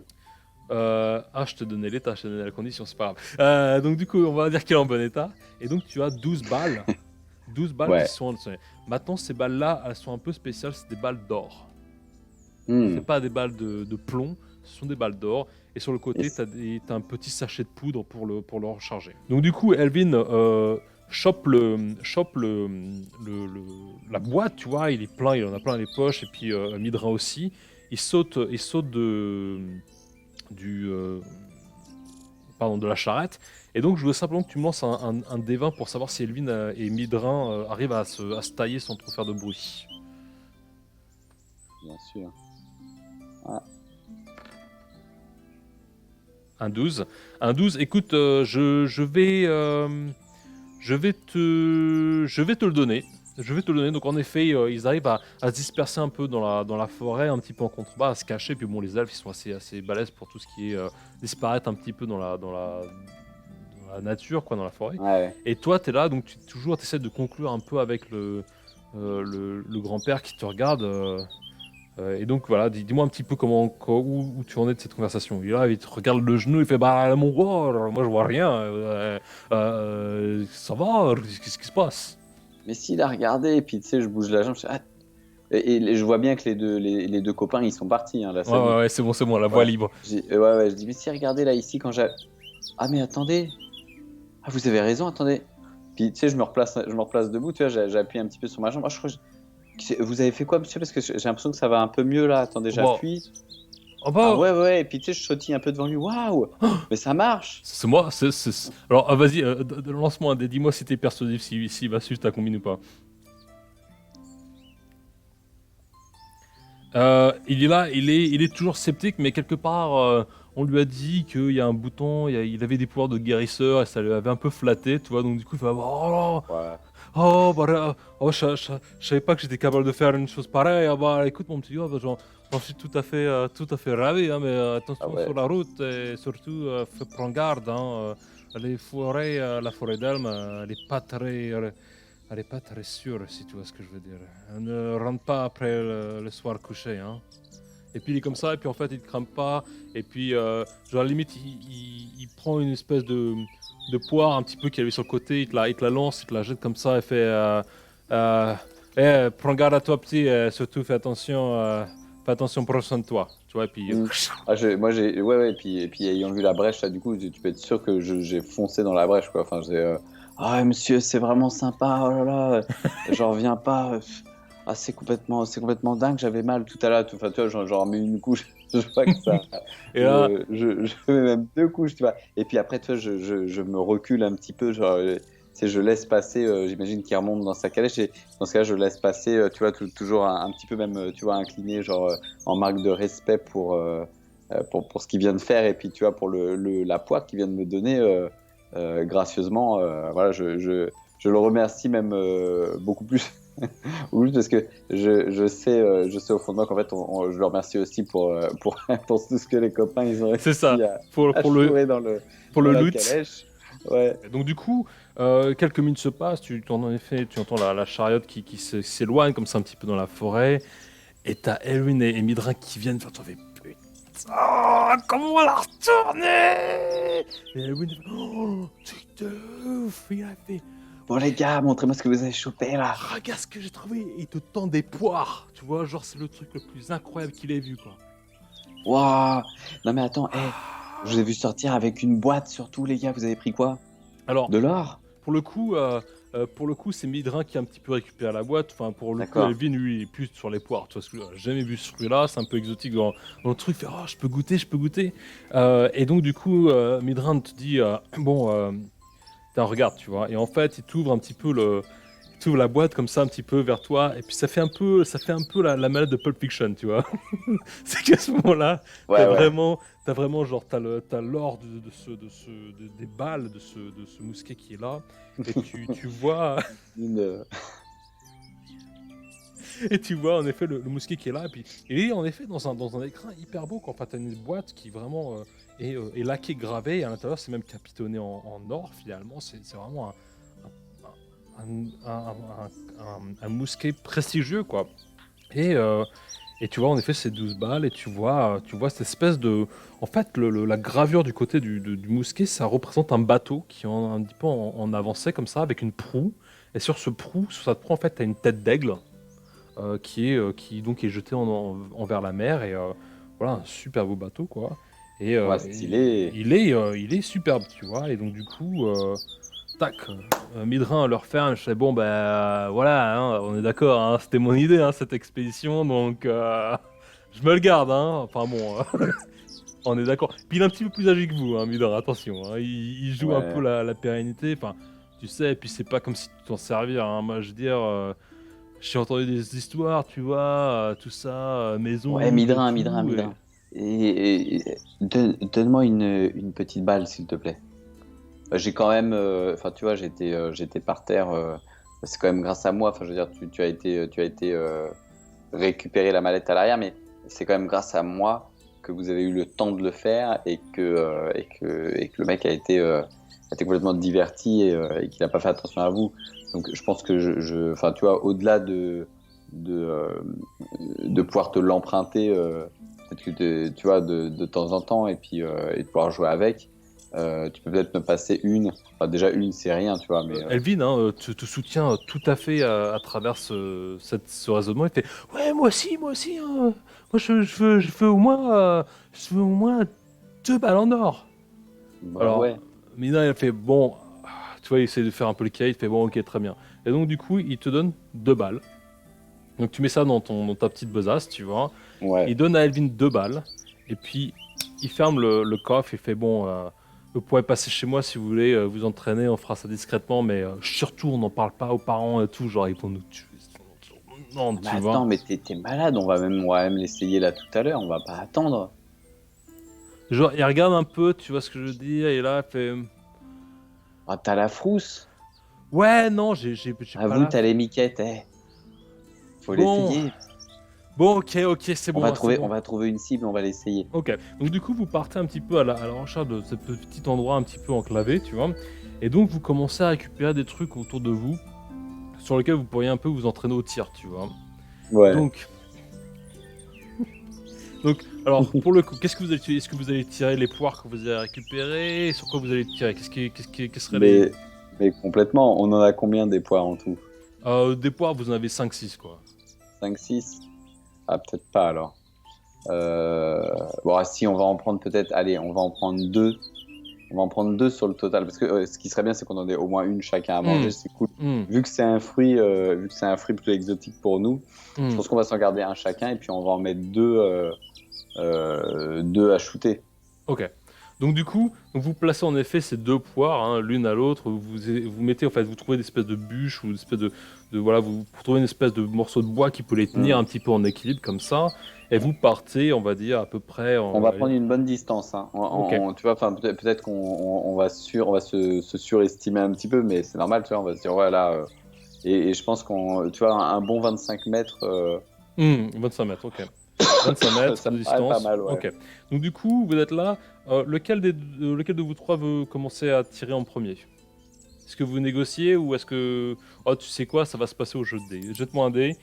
[SPEAKER 1] Je te donnais l'état, je te donnais la condition, c'est pas grave. Donc du coup, on va dire qu'il est en bon état. Et donc, tu as 12 balles. 12 balles qui
[SPEAKER 2] Ouais.
[SPEAKER 1] sont. Maintenant, ces balles-là, elles sont un peu spéciales, c'est des balles d'or. C'est
[SPEAKER 2] Hmm.
[SPEAKER 1] pas des balles de plomb, ce sont des balles d'or. Et sur le
[SPEAKER 2] Et
[SPEAKER 1] côté, t'as un petit sachet de poudre pour le recharger. Donc du coup, Elvin chope la boîte, tu vois, il est plein, il en a plein les poches, et puis Midra aussi. Il saute du, pardon, de la charrette. Et donc, je veux simplement que tu me lances un D20 pour savoir si Elvin et Midrin arrivent à se tailler sans trop faire de bruit.
[SPEAKER 2] bien sûr. Ah.
[SPEAKER 1] Un 12. Un 12, écoute, je vais te le donner. Je vais te le donner. Donc en effet, ils arrivent à se disperser un peu dans la forêt, un petit peu en contrebas, à se cacher. Puis bon, les elfes, ils sont assez balèzes pour tout ce qui est disparaître un petit peu dans la nature, quoi, dans la forêt.
[SPEAKER 2] Ouais.
[SPEAKER 1] Et toi, tu es là, donc toujours, tu essaies de conclure un peu avec le grand-père qui te regarde. Et donc voilà, dis-moi un petit peu où tu en es de cette conversation. Il est là, il te regarde le genou, il fait bah mon gars, moi je vois rien. Ça va, qu'est-ce qui se passe?
[SPEAKER 2] Mais s'il a regardé, et puis tu sais, je bouge la jambe, je fais, ah. Et je vois bien que les deux copains, ils sont partis, hein, là,
[SPEAKER 1] Ouais,
[SPEAKER 2] c'est
[SPEAKER 1] ouais,
[SPEAKER 2] bon.
[SPEAKER 1] ouais, c'est bon, la voie
[SPEAKER 2] Ouais.
[SPEAKER 1] libre.
[SPEAKER 2] Ouais, ouais, je dis, mais si, regardez là, ici, quand j'ai. Ah, mais attendez. Vous avez raison, attendez. Puis tu sais, je me replace debout, tu vois, j'appuie un petit peu sur ma jambe. Ah, je crois que Vous avez fait quoi, monsieur? Parce que j'ai l'impression que ça va un peu mieux là. Attendez,
[SPEAKER 1] Bon,
[SPEAKER 2] j'appuie.
[SPEAKER 1] ah
[SPEAKER 2] Ah
[SPEAKER 1] bah,
[SPEAKER 2] ouais, ouais, et puis tu sais, je sautille un peu devant lui. Waouh! Mais ça marche!
[SPEAKER 1] c'est moi. Alors, vas-y, lance-moi un dé. Dis-moi si t'es persuasif, s'il va suivre ta combine ou pas. Il est là, il est toujours sceptique, mais quelque part, on lui a dit qu'il y a un bouton, il avait des pouvoirs de guérisseur et ça lui avait un peu flatté, tu vois. Donc du coup, il va oh,
[SPEAKER 2] Ouais.
[SPEAKER 1] oh, bah, oh, je savais pas que j'étais capable de faire une chose pareille. Ah bah, écoute, mon petit gars, bah, j'en suis tout à fait ravi, hein, mais
[SPEAKER 2] Ah
[SPEAKER 1] attention
[SPEAKER 2] ouais.
[SPEAKER 1] sur la route et surtout, prends garde, hein, les forêts, la forêt d'Elm, elle est pas très sûre, si tu vois ce que je veux dire. Ne rentre pas après le soir couché, hein. Et puis il est comme ça, et puis en fait il te crame pas, et puis genre à la limite il prend une espèce de poire un petit peu qu'il avait sur le côté, il te la lance, il te la jette comme ça, et fait euh, prends garde à toi petit, surtout fais attention proche de toi, tu vois, et puis
[SPEAKER 2] Hmm. Ah, moi, ouais, ouais, et puis ayant vu la brèche, là, du coup, tu peux être sûr que j'ai foncé dans la brèche, quoi. Enfin, ah, monsieur, c'est vraiment sympa, oh là là, j'en reviens pas. Ah, c'est complètement dingue, j'avais mal tout à l'heure. Enfin, tu vois, j'en remets une couche, je vois que ça.
[SPEAKER 1] et là
[SPEAKER 2] Je mets même deux couches, tu vois. Et puis après, tu vois, je me recule un petit peu, genre, tu sais, je laisse passer, j'imagine qu'il remonte dans sa calèche, et dans ce cas, je laisse passer, tu vois, toujours un petit peu même, tu vois, incliné, genre, en marque de respect pour ce qu'il vient de faire, et puis tu vois, pour la poire qu'il vient de me donner gracieusement. Voilà, je le remercie même beaucoup plus. Ou juste parce que je sais au fond de moi qu'en fait, je le remercie aussi pour tout ce que les copains ils ont
[SPEAKER 1] c'est ça,
[SPEAKER 2] réussi
[SPEAKER 1] pour,
[SPEAKER 2] à
[SPEAKER 1] pour le,
[SPEAKER 2] chourer
[SPEAKER 1] pour
[SPEAKER 2] dans
[SPEAKER 1] le
[SPEAKER 2] la
[SPEAKER 1] loot.
[SPEAKER 2] calèche. Ouais.
[SPEAKER 1] Et donc du coup, quelques minutes se passent, en effet, tu entends la chariote qui s'éloigne comme ça un petit peu dans la forêt, et t'as Elwin et Midrin qui viennent faire toi, putain, comment on l'a retourné. Et Elwin fait, oh, truc de ouf, il a fait,
[SPEAKER 2] Bon, les gars, montrez-moi ce que vous avez chopé là.
[SPEAKER 1] regarde ce que j'ai trouvé, et il te tend des poires, tu vois, genre c'est le truc le plus incroyable qu'il ait vu, quoi.
[SPEAKER 2] Waouh! Non, mais attends, je vous ai vu sortir avec une boîte surtout, les gars. Vous avez pris quoi?
[SPEAKER 1] Alors,
[SPEAKER 2] De l'or?
[SPEAKER 1] pour le coup, c'est Midrin qui a un petit peu récupéré la boîte. Enfin, pour le coup,
[SPEAKER 2] D'accord.
[SPEAKER 1] Elvin, lui, il est plus sur les poires. Tu vois, parce que j'ai jamais vu ce fruit-là. C'est un peu exotique dans le truc. Il fait, oh, je peux goûter, je peux goûter. Et donc, du coup, Midrin te dit, bon, tiens, regarde, tu vois. Et en fait, il t'ouvre un petit peu il t'ouvre la boîte comme ça, un petit peu vers toi. Et puis, ça fait un peu la malade de Pulp Fiction, tu vois. C'est qu'à ce moment-là,
[SPEAKER 2] Ouais, ouais.
[SPEAKER 1] t'as vraiment genre t'as l'or des balles de ce mousquet qui est là, et tu vois
[SPEAKER 2] Une,
[SPEAKER 1] et tu vois en effet le mousquet qui est là, et puis il est en effet dans un écrin hyper beau quand t'as une boîte qui vraiment est laquée, gravée, et à l'intérieur c'est même capitonné en or finalement. C'est vraiment un mousquet prestigieux quoi. Et et tu vois, en effet, c'est 12 balles, et tu vois cette espèce de... En fait, la gravure du côté du mousquet, ça représente un bateau qui est un petit peu en avancée, comme ça, avec une proue. Et sur ce proue, sur cette proue, en fait, tu as une tête d'aigle qui donc est jetée envers la mer. Et voilà, un super beau bateau, quoi. Et,
[SPEAKER 2] ouais, stylé.
[SPEAKER 1] il est superbe, tu vois. Et donc, du coup, tac, Midrin leur fait je fais bon, bah voilà, hein, on est d'accord, hein, c'était mon idée, hein, cette expédition, donc je me le garde, hein. Enfin bon, on est d'accord. Puis il est un petit peu plus âgé que vous, hein, Midrin, attention, hein, il joue un peu
[SPEAKER 2] Ouais.
[SPEAKER 1] la pérennité, enfin, tu sais, et puis c'est pas comme si tu t'en servir, hein. Moi, je veux dire, j'ai entendu des histoires, tu vois, tout ça,
[SPEAKER 2] Ouais,
[SPEAKER 1] maison, et
[SPEAKER 2] Midrin, Midrin,
[SPEAKER 1] tout, et...
[SPEAKER 2] Midrin. Donne-moi une petite balle, s'il te plaît. J'ai quand même, enfin, tu vois, j'étais par terre. C'est quand même grâce à moi. Enfin, je veux dire, tu as été récupérer la mallette à l'arrière, mais c'est quand même grâce à moi que vous avez eu le temps de le faire, et que le mec a été complètement diverti, et qu'il n'a pas fait attention à vous. Donc, je pense que enfin, tu vois, au-delà de, euh, de pouvoir te l'emprunter, peut-être que tu vois, de temps en temps, et de pouvoir jouer avec. Tu peux peut-être me passer une. Enfin, déjà une, c'est rien, tu vois, mais
[SPEAKER 1] Elvin hein, te soutient tout à fait à travers ce raisonnement. Il fait ouais, moi aussi. Hein. Moi, je veux au moins, je veux au moins 2 balles en or.
[SPEAKER 2] bah
[SPEAKER 1] Alors,
[SPEAKER 2] ouais.
[SPEAKER 1] Mina, il fait bon, tu vois, il essaie de faire un peu le cahier. Il fait bon, ok, très bien. Et donc, du coup, il te donne 2 balles. Donc tu mets ça dans ta petite besace, tu vois.
[SPEAKER 2] Ouais.
[SPEAKER 1] Il donne à Elvin 2 balles. Et puis il ferme le coffre et fait bon, vous pourrez passer chez moi si vous voulez vous entraîner, on fera ça discrètement, mais surtout on n'en parle pas aux parents et tout, genre ils vont nous tuer. Non,
[SPEAKER 2] Ah, mais
[SPEAKER 1] tu vois.
[SPEAKER 2] attends, mais t'es malade, on va même l'essayer là tout à l'heure, on va pas attendre.
[SPEAKER 1] Genre il regarde un peu, tu vois ce que je veux dire, et là il fait
[SPEAKER 2] Ah, t'as la frousse.
[SPEAKER 1] ouais, non, j'ai pas
[SPEAKER 2] Avoue,
[SPEAKER 1] la.
[SPEAKER 2] t'as les miquettes, faut
[SPEAKER 1] Bon,
[SPEAKER 2] l'essayer.
[SPEAKER 1] bon, ok, c'est
[SPEAKER 2] On va
[SPEAKER 1] bon, c'est
[SPEAKER 2] trouver, on
[SPEAKER 1] bon.
[SPEAKER 2] va trouver une cible, on va l'essayer.
[SPEAKER 1] Ok, donc du coup, vous partez un petit peu à la recherche de ce petit endroit un petit peu enclavé, tu vois. Et donc, vous commencez à récupérer des trucs autour de vous sur lesquels vous pourriez un peu vous entraîner au tir, tu vois.
[SPEAKER 2] Ouais.
[SPEAKER 1] Donc, alors, pour le coup, qu'est-ce que vous allez tirer? Est-ce que vous allez tirer les poires que vous avez récupérées? Sur quoi vous allez tirer? Quels seraient les.
[SPEAKER 2] Mais complètement, on en a combien des poires en tout?
[SPEAKER 1] Des poires, vous en avez 5-6, quoi.
[SPEAKER 2] 5 6. Ah, peut-être pas alors. Bon, ah, si, on va en prendre peut-être. Allez, on va en prendre deux. On va en prendre deux sur le total. Parce que ce qui serait bien, c'est qu'on en ait au moins une chacun à
[SPEAKER 1] Hmm,
[SPEAKER 2] manger. C'est cool.
[SPEAKER 1] hmm,
[SPEAKER 2] Vu que c'est un fruit plutôt exotique pour nous, je
[SPEAKER 1] hmm.
[SPEAKER 2] pense qu'on va s'en garder un chacun et puis on va en mettre deux à shooter.
[SPEAKER 1] Ok. Donc du coup, vous placez en effet ces deux poires, hein, l'une à l'autre. Vous mettez, en fait, vous trouvez une espèce de bûche ou une espèce voilà, vous trouvez une espèce de morceau de bois qui peut les tenir
[SPEAKER 2] Hmm.
[SPEAKER 1] un petit peu en équilibre comme ça, et vous partez, on va dire à peu près.
[SPEAKER 2] On va prendre une bonne distance, hein.
[SPEAKER 1] Ok.
[SPEAKER 2] Tu vois, enfin, peut-être on va se surestimer un petit peu, mais c'est normal, tu vois. On va se dire, voilà. Et je pense tu vois, un bon 25 mètres,
[SPEAKER 1] 25 mètres. Ok. 25 mètres
[SPEAKER 2] ça me
[SPEAKER 1] de
[SPEAKER 2] paraît pas
[SPEAKER 1] distance.
[SPEAKER 2] mal, ouais.
[SPEAKER 1] Ok. Donc du coup, vous êtes là. Lequel de vous trois veut commencer à tirer en premier? Est-ce que vous négociez ou est-ce que... Oh, tu sais quoi, ça va se passer au jeu de dés. Jette-moi un dé.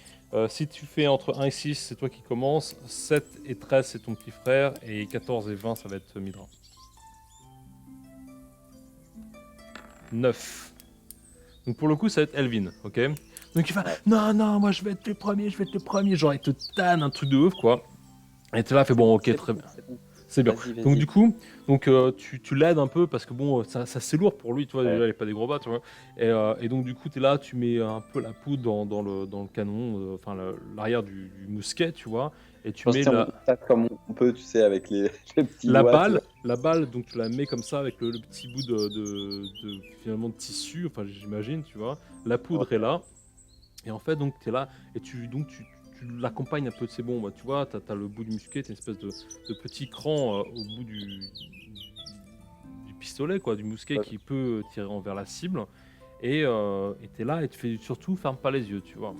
[SPEAKER 1] Si tu fais entre 1 et 6, c'est toi qui commence. 7 et 13, c'est ton petit frère. Et 14 et 20, ça va être Midra. 9. Donc pour le coup, ça va être Elvin, ok? Donc il va,
[SPEAKER 2] Ouais.
[SPEAKER 1] non, non, moi je vais être le premier, je vais être le premier. Genre, il te tanne un truc de ouf, quoi. Et t'es là, fait bon, ok,
[SPEAKER 2] C'est
[SPEAKER 1] très
[SPEAKER 2] bon,
[SPEAKER 1] bien.
[SPEAKER 2] c'est bon.
[SPEAKER 1] C'est bien.
[SPEAKER 2] Vas-y,
[SPEAKER 1] Donc
[SPEAKER 2] vas-y.
[SPEAKER 1] du coup, tu l'aides un peu parce que bon, ça c'est lourd pour lui, tu vois, déjà
[SPEAKER 2] Ouais.
[SPEAKER 1] il est pas des gros bas, tu vois. Et donc du coup, tu es là, tu mets un peu la poudre dans le canon, enfin l'arrière du mousquet, tu vois, et
[SPEAKER 2] Je
[SPEAKER 1] tu
[SPEAKER 2] pense
[SPEAKER 1] mets
[SPEAKER 2] qu'on tape comme on peut, tu sais, avec les petits doigts, tu vois.
[SPEAKER 1] la balle, donc tu la mets comme ça avec le petit bout finalement de tissu, enfin j'imagine, tu vois. La poudre est
[SPEAKER 2] Ouais.
[SPEAKER 1] là, et en fait donc tu es là, et tu l'accompagnes un peu de ces bombes, tu vois, tu as le bout du musquet, t'as une espèce de petit cran au bout du pistolet, quoi, du mousquet
[SPEAKER 2] Ouais.
[SPEAKER 1] qui peut tirer envers la cible. Et t'es là et tu fais surtout ferme pas les yeux, tu vois.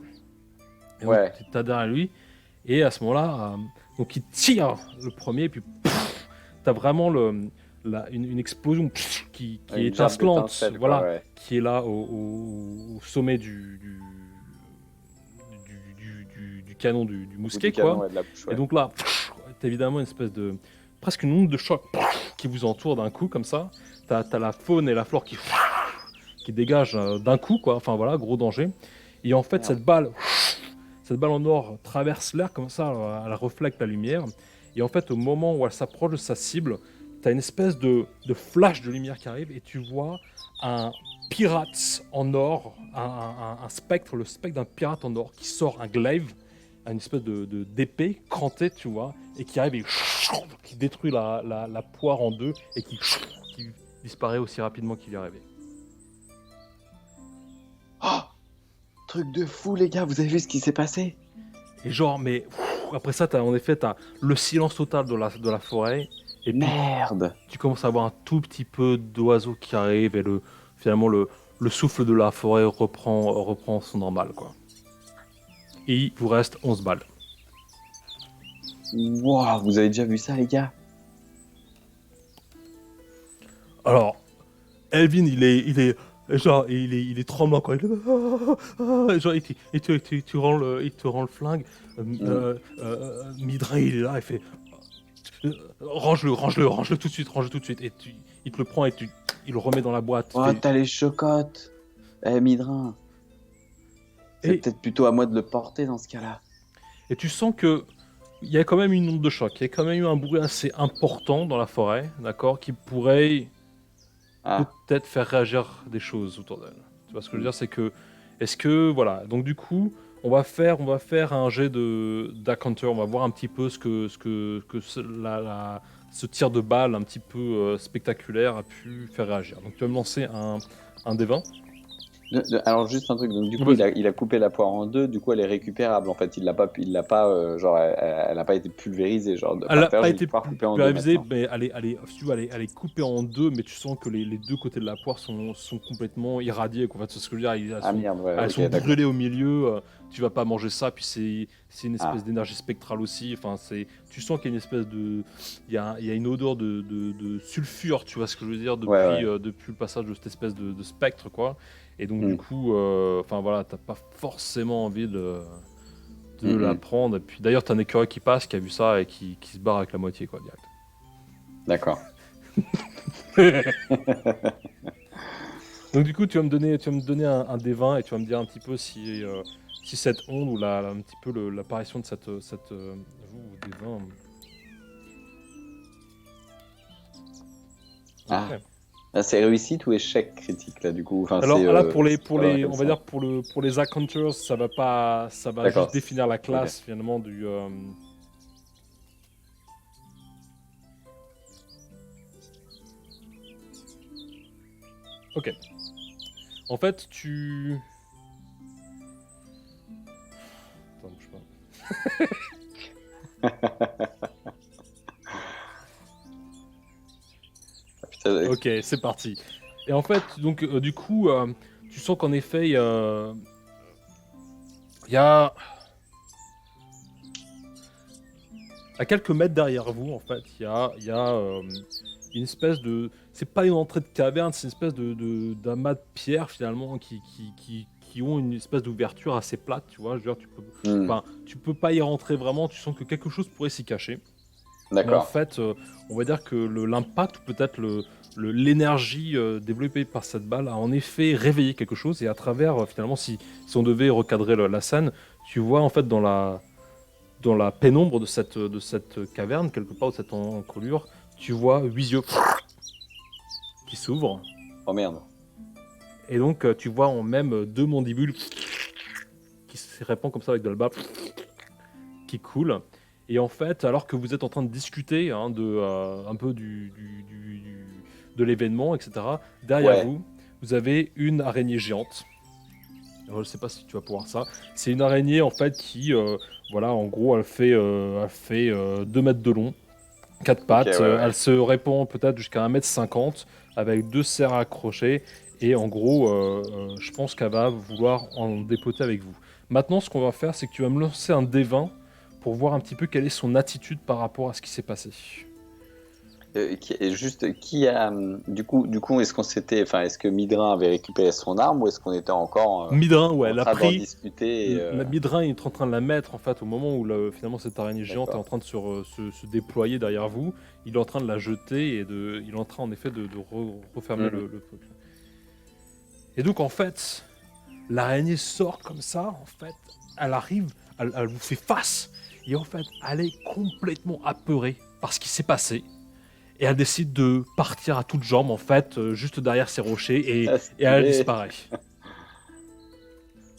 [SPEAKER 1] Et donc
[SPEAKER 2] Ouais.
[SPEAKER 1] t'as derrière lui et à ce moment-là, donc il tire le premier et puis t'as vraiment une explosion qui est
[SPEAKER 2] Une gerbe
[SPEAKER 1] étincelante,
[SPEAKER 2] d'étincelles, quoi,
[SPEAKER 1] voilà,
[SPEAKER 2] ouais.
[SPEAKER 1] qui est là au sommet du canon du
[SPEAKER 2] Au bout du
[SPEAKER 1] mousquet, quoi.
[SPEAKER 2] canon et de la bouche,
[SPEAKER 1] Et
[SPEAKER 2] ouais.
[SPEAKER 1] donc là, t'as évidemment une espèce de presque une onde de choc qui vous entoure d'un coup comme ça. T'as la faune et la flore qui dégagent d'un coup, quoi. Enfin voilà, gros danger. Et en fait,
[SPEAKER 2] Merde.
[SPEAKER 1] cette balle en or traverse l'air comme ça, elle reflète la lumière. Et en fait, au moment où elle s'approche de sa cible, t'as une espèce de flash de lumière qui arrive et tu vois un pirate en or, un spectre, le spectre d'un pirate en or qui sort un glaive, une espèce d'épée crantée, tu vois, et qui arrive et qui détruit la poire en deux et qui disparaît aussi rapidement qu'il est arrivé.
[SPEAKER 2] Oh, truc de fou, les gars, vous avez vu ce qui s'est passé?
[SPEAKER 1] Et genre, mais après ça, en effet, t'as le silence total de la forêt, et puis
[SPEAKER 2] Merde.
[SPEAKER 1] tu commences à avoir un tout petit peu d'oiseaux qui arrivent, et finalement, le souffle de la forêt reprend son normal, quoi. Et il vous reste 11 balles.
[SPEAKER 2] Wow, vous avez déjà vu ça, les gars?
[SPEAKER 1] Alors, Elvin, genre, il est tremblant, quoi. Genre, il te rend le flingue.
[SPEAKER 2] Hmm.
[SPEAKER 1] Midrin, il est là, il fait range-le tout de suite, range-le tout de suite. Et il te le prend et il le remet dans la boîte.
[SPEAKER 2] Oh, t'as les chocottes. Eh, Midrin, c'est
[SPEAKER 1] Et,
[SPEAKER 2] peut-être plutôt à moi de le porter dans ce cas-là.
[SPEAKER 1] et tu sens que il y a quand même une onde de choc. Il y a quand même eu un bruit assez important dans la forêt, d'accord, qui pourrait
[SPEAKER 2] Ah.
[SPEAKER 1] peut-être faire réagir des choses autour d'elle. Tu vois ce que je veux
[SPEAKER 2] Hmm.
[SPEAKER 1] dire, c'est que, est-ce que, voilà, donc du coup, On va faire un jet d'Acounter. On va voir un petit peu ce tir de balle un petit peu spectaculaire a pu faire réagir. Donc tu vas me lancer un des 20.
[SPEAKER 2] Alors juste un truc, donc du coup
[SPEAKER 1] Vas-y.
[SPEAKER 2] il a coupé la poire en deux, du coup elle est récupérable en fait, il l'a pas genre elle a pas été pulvérisée, genre
[SPEAKER 1] Elle n'a
[SPEAKER 2] par terre,
[SPEAKER 1] pas
[SPEAKER 2] je vais
[SPEAKER 1] été
[SPEAKER 2] pouvoir couper en deux
[SPEAKER 1] pulvérisée,
[SPEAKER 2] maintenant.
[SPEAKER 1] mais si tu veux, elle est coupée en deux, mais tu sens que les deux côtés de la poire sont complètement irradiés, quoi. En fait, c'est ce que je veux dire. Elles
[SPEAKER 2] Ah
[SPEAKER 1] sont,
[SPEAKER 2] merde, ouais,
[SPEAKER 1] elles
[SPEAKER 2] ok,
[SPEAKER 1] sont
[SPEAKER 2] d'accord.
[SPEAKER 1] brûlées au milieu. Tu vas pas manger ça. Puis c'est une espèce
[SPEAKER 2] Ah,
[SPEAKER 1] d'énergie spectrale aussi. Enfin, tu sens qu'il y a une espèce de, il y a une odeur de sulfure. Tu vois ce que je veux dire
[SPEAKER 2] ouais, ouais.
[SPEAKER 1] depuis le passage de cette espèce de spectre, quoi. Et donc du
[SPEAKER 2] Hmm.
[SPEAKER 1] coup, enfin voilà, t'as pas forcément envie de
[SPEAKER 2] Hmm,
[SPEAKER 1] la
[SPEAKER 2] hmm.
[SPEAKER 1] prendre. Et puis d'ailleurs, t'as un écureuil qui passe, qui a vu ça et qui se barre avec la moitié, quoi, direct.
[SPEAKER 2] D'accord.
[SPEAKER 1] Donc du coup, tu vas me donner un D20 et tu vas me dire un petit peu si cette onde ou un petit peu l'apparition de cette D20.
[SPEAKER 2] Ah,
[SPEAKER 1] Ok.
[SPEAKER 2] là, c'est réussite ou échec critique là du coup, enfin
[SPEAKER 1] Alors là,
[SPEAKER 2] ça va dans quel
[SPEAKER 1] on va
[SPEAKER 2] sens?
[SPEAKER 1] dire pour les encounters, ça va
[SPEAKER 2] D'accord.
[SPEAKER 1] juste définir la
[SPEAKER 2] Ok.
[SPEAKER 1] classe finalement du. Ok. En fait, Attends, bouge pas.
[SPEAKER 2] Putain,
[SPEAKER 1] Ok, c'est parti. Et en fait, donc du coup, tu sens qu'en effet, il y a à quelques mètres derrière vous, en fait, il y a une espèce de. C'est pas une entrée de caverne, c'est une espèce d'amas de pierres finalement qui ont une espèce d'ouverture assez plate, tu vois. Je veux dire,
[SPEAKER 2] hmm,
[SPEAKER 1] enfin, tu peux pas y rentrer vraiment, tu sens que quelque chose pourrait s'y cacher. Mais en
[SPEAKER 2] d'accord.
[SPEAKER 1] fait, on va dire que l'impact, ou peut-être l'énergie développée par cette balle, a en effet réveillé quelque chose. Et à travers, finalement, si on devait recadrer la scène, tu vois en fait dans la pénombre de cette caverne, quelque part, de cette encolure, tu vois 8 yeux qui s'ouvrent.
[SPEAKER 2] Oh merde.
[SPEAKER 1] Et donc, tu vois en même deux mandibules qui se répandent comme ça avec de la bave qui coule. Et en fait, alors que vous êtes en train de discuter hein, un peu de l'événement, etc., derrière
[SPEAKER 2] Ouais.
[SPEAKER 1] vous, vous avez une araignée géante. Alors, je ne sais pas si tu vas pouvoir ça. C'est une araignée en fait qui, voilà, en gros, elle fait 2 mètres de long, 4
[SPEAKER 2] Ok,
[SPEAKER 1] pattes.
[SPEAKER 2] ouais,
[SPEAKER 1] Elle
[SPEAKER 2] ouais.
[SPEAKER 1] se répand peut-être jusqu'à 1,50 m avec deux serres accrochées. Et en gros, je pense qu'elle va vouloir en dépoter avec vous. Maintenant, ce qu'on va faire, c'est que tu vas me lancer un D20 pour voir un petit peu quelle est son attitude par rapport à ce qui s'est passé.
[SPEAKER 2] Et juste, qui a, du coup, est-ce que Midrin avait récupéré son arme ou est-ce qu'on était encore
[SPEAKER 1] Midrin, ouais,
[SPEAKER 2] en
[SPEAKER 1] elle a
[SPEAKER 2] train d'en
[SPEAKER 1] pris.
[SPEAKER 2] discuter
[SPEAKER 1] Midrin est en train de la mettre en fait au moment où finalement cette araignée géante est en
[SPEAKER 2] d'accord.
[SPEAKER 1] train de se déployer derrière vous. Il est en train de la jeter il est en train en effet de refermer
[SPEAKER 2] Mhm.
[SPEAKER 1] le truc. Et donc en fait, l'araignée sort comme ça, en fait, elle arrive, elle vous fait face, et en fait, elle est complètement apeurée par ce qui s'est passé, et elle décide de partir à toutes jambes, en fait, juste derrière ces rochers, et,
[SPEAKER 2] Ah,
[SPEAKER 1] et elle
[SPEAKER 2] stylé.
[SPEAKER 1] disparaît.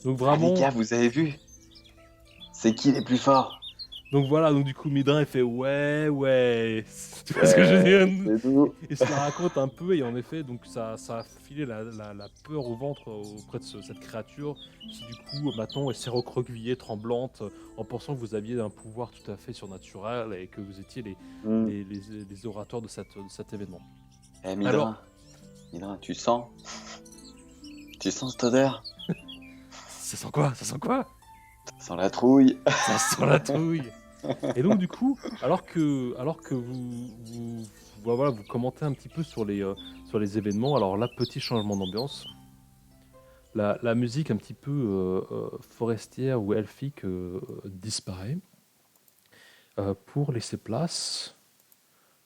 [SPEAKER 1] Donc
[SPEAKER 2] Ah les
[SPEAKER 1] vraiment,
[SPEAKER 2] gars, vous avez vu? C'est qui les plus forts?
[SPEAKER 1] donc voilà, donc du coup, Midrin, il fait ouais, ouais, tu vois ce que je veux
[SPEAKER 2] Ouais,
[SPEAKER 1] dire?
[SPEAKER 2] c'est nous.
[SPEAKER 1] Il se la raconte un peu, et en effet, donc ça a filé la peur au ventre auprès de cette créature, qui du coup, maintenant, elle s'est recroquevillée, tremblante, en pensant que vous aviez un pouvoir tout à fait surnaturel, et que vous étiez les,
[SPEAKER 2] Hmm.
[SPEAKER 1] les, les, les orateurs de cet événement.
[SPEAKER 2] Eh
[SPEAKER 1] Alors,
[SPEAKER 2] Midrin, tu sens? Tu sens cette odeur?
[SPEAKER 1] ça sent quoi? Ça sent quoi?
[SPEAKER 2] Ça sent la trouille.
[SPEAKER 1] Ça sent la trouille! Et donc, du coup, alors que vous commentez un petit peu sur les événements, alors là, petit changement d'ambiance. La musique un petit peu forestière ou elfique disparaît pour laisser place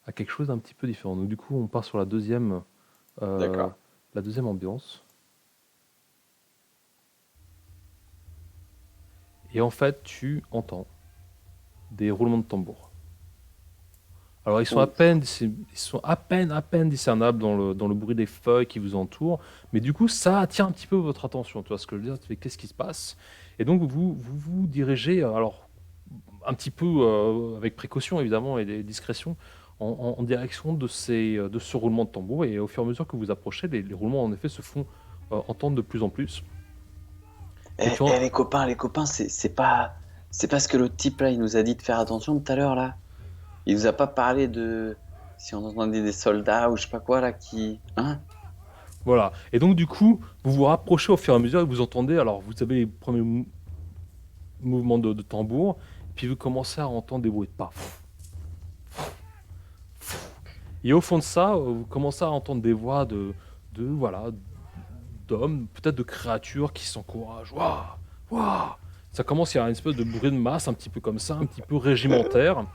[SPEAKER 1] à quelque chose d'un petit peu différent. Donc, du coup, on part sur euh,
[SPEAKER 2] D'accord.
[SPEAKER 1] la deuxième ambiance. Et en fait, tu entends des roulements de tambour. Alors ils sont à
[SPEAKER 2] Ouf.
[SPEAKER 1] peine, ils sont à peine discernables dans le bruit des feuilles qui vous entourent, mais du coup ça attire un petit peu votre attention, tu vois ce que je veux dire? Tu fais: «Qu'est-ce qui se passe?» Et donc vous dirigez, alors un petit peu, avec précaution évidemment et discrétion, en direction de ce roulement de tambour et au fur et à mesure que vous approchez, les roulements en effet se font, entendre de plus en plus et tu en
[SPEAKER 2] Les copains, c'est pas ce que l'autre type là, il nous a dit de faire attention tout à l'heure là. Il nous a pas parlé de si on entendait des soldats ou je sais pas quoi là qui, hein?
[SPEAKER 1] voilà et donc du coup, vous vous rapprochez au fur et à mesure et vous entendez alors vous avez les premiers mouvements de tambour, puis vous commencez à entendre des bruits de pas. Et au fond de ça, vous commencez à entendre des voix voilà, d'hommes, peut-être de créatures qui s'encouragent. Waouh! Waouh! Ça commence, il y a une espèce de bruit de masse, un petit peu comme ça, un petit peu régimentaire.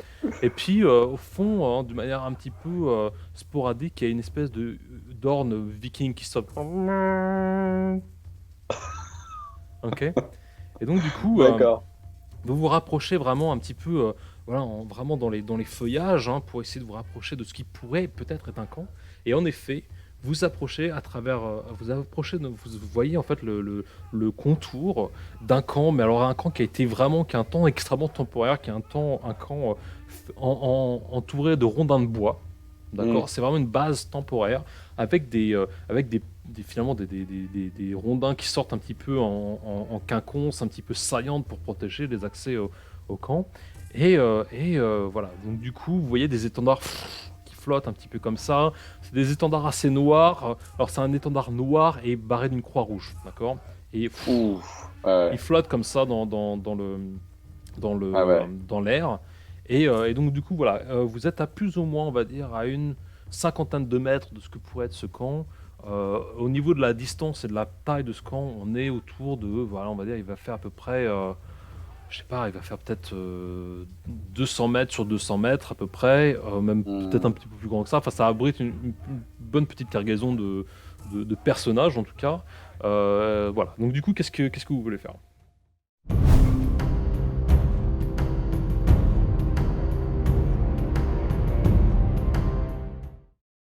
[SPEAKER 1] Et puis, au fond, d'une manière un petit peu sporadique, il y a une espèce d'orne viking qui saute. Ok? Et donc, du coup,
[SPEAKER 2] D'accord.
[SPEAKER 1] vous vous rapprochez vraiment un petit peu, voilà, vraiment dans les feuillages, hein, pour essayer de vous rapprocher de ce qui pourrait peut-être être un camp. Et en effet, vous approchez à travers, vous approchez, vous voyez en fait le contour d'un camp, mais alors un camp qui a été vraiment, qui a un temps extrêmement temporaire, qui a un camp entouré de rondins de bois.
[SPEAKER 2] Hmm.
[SPEAKER 1] D'accord, c'est vraiment une base temporaire avec finalement des rondins qui sortent un petit peu en quinconce, un petit peu saillantes pour protéger les accès au camp. Voilà, donc du coup, vous voyez des étendards qui flottent un petit peu comme ça. C'est des étendards assez noirs. Alors, c'est un étendard noir et barré d'une croix rouge, d'accord? Et
[SPEAKER 2] Ouf.
[SPEAKER 1] il flotte comme ça
[SPEAKER 2] Ah ouais.
[SPEAKER 1] dans l'air. Et donc, du coup, voilà, vous êtes à plus ou moins, on va dire, à une cinquantaine de mètres de ce que pourrait être ce camp. Au niveau de la distance et de la taille de ce camp, on est autour de, voilà, on va dire, il va faire à peu près, je sais pas, il va faire peut-être 200 mètres sur 200 mètres à peu près, même peut-être
[SPEAKER 2] Hmm.
[SPEAKER 1] un petit peu plus grand que ça. Enfin, ça abrite une bonne petite cargaison de personnages en tout cas. Voilà. Donc du coup, qu'est-ce que vous voulez faire?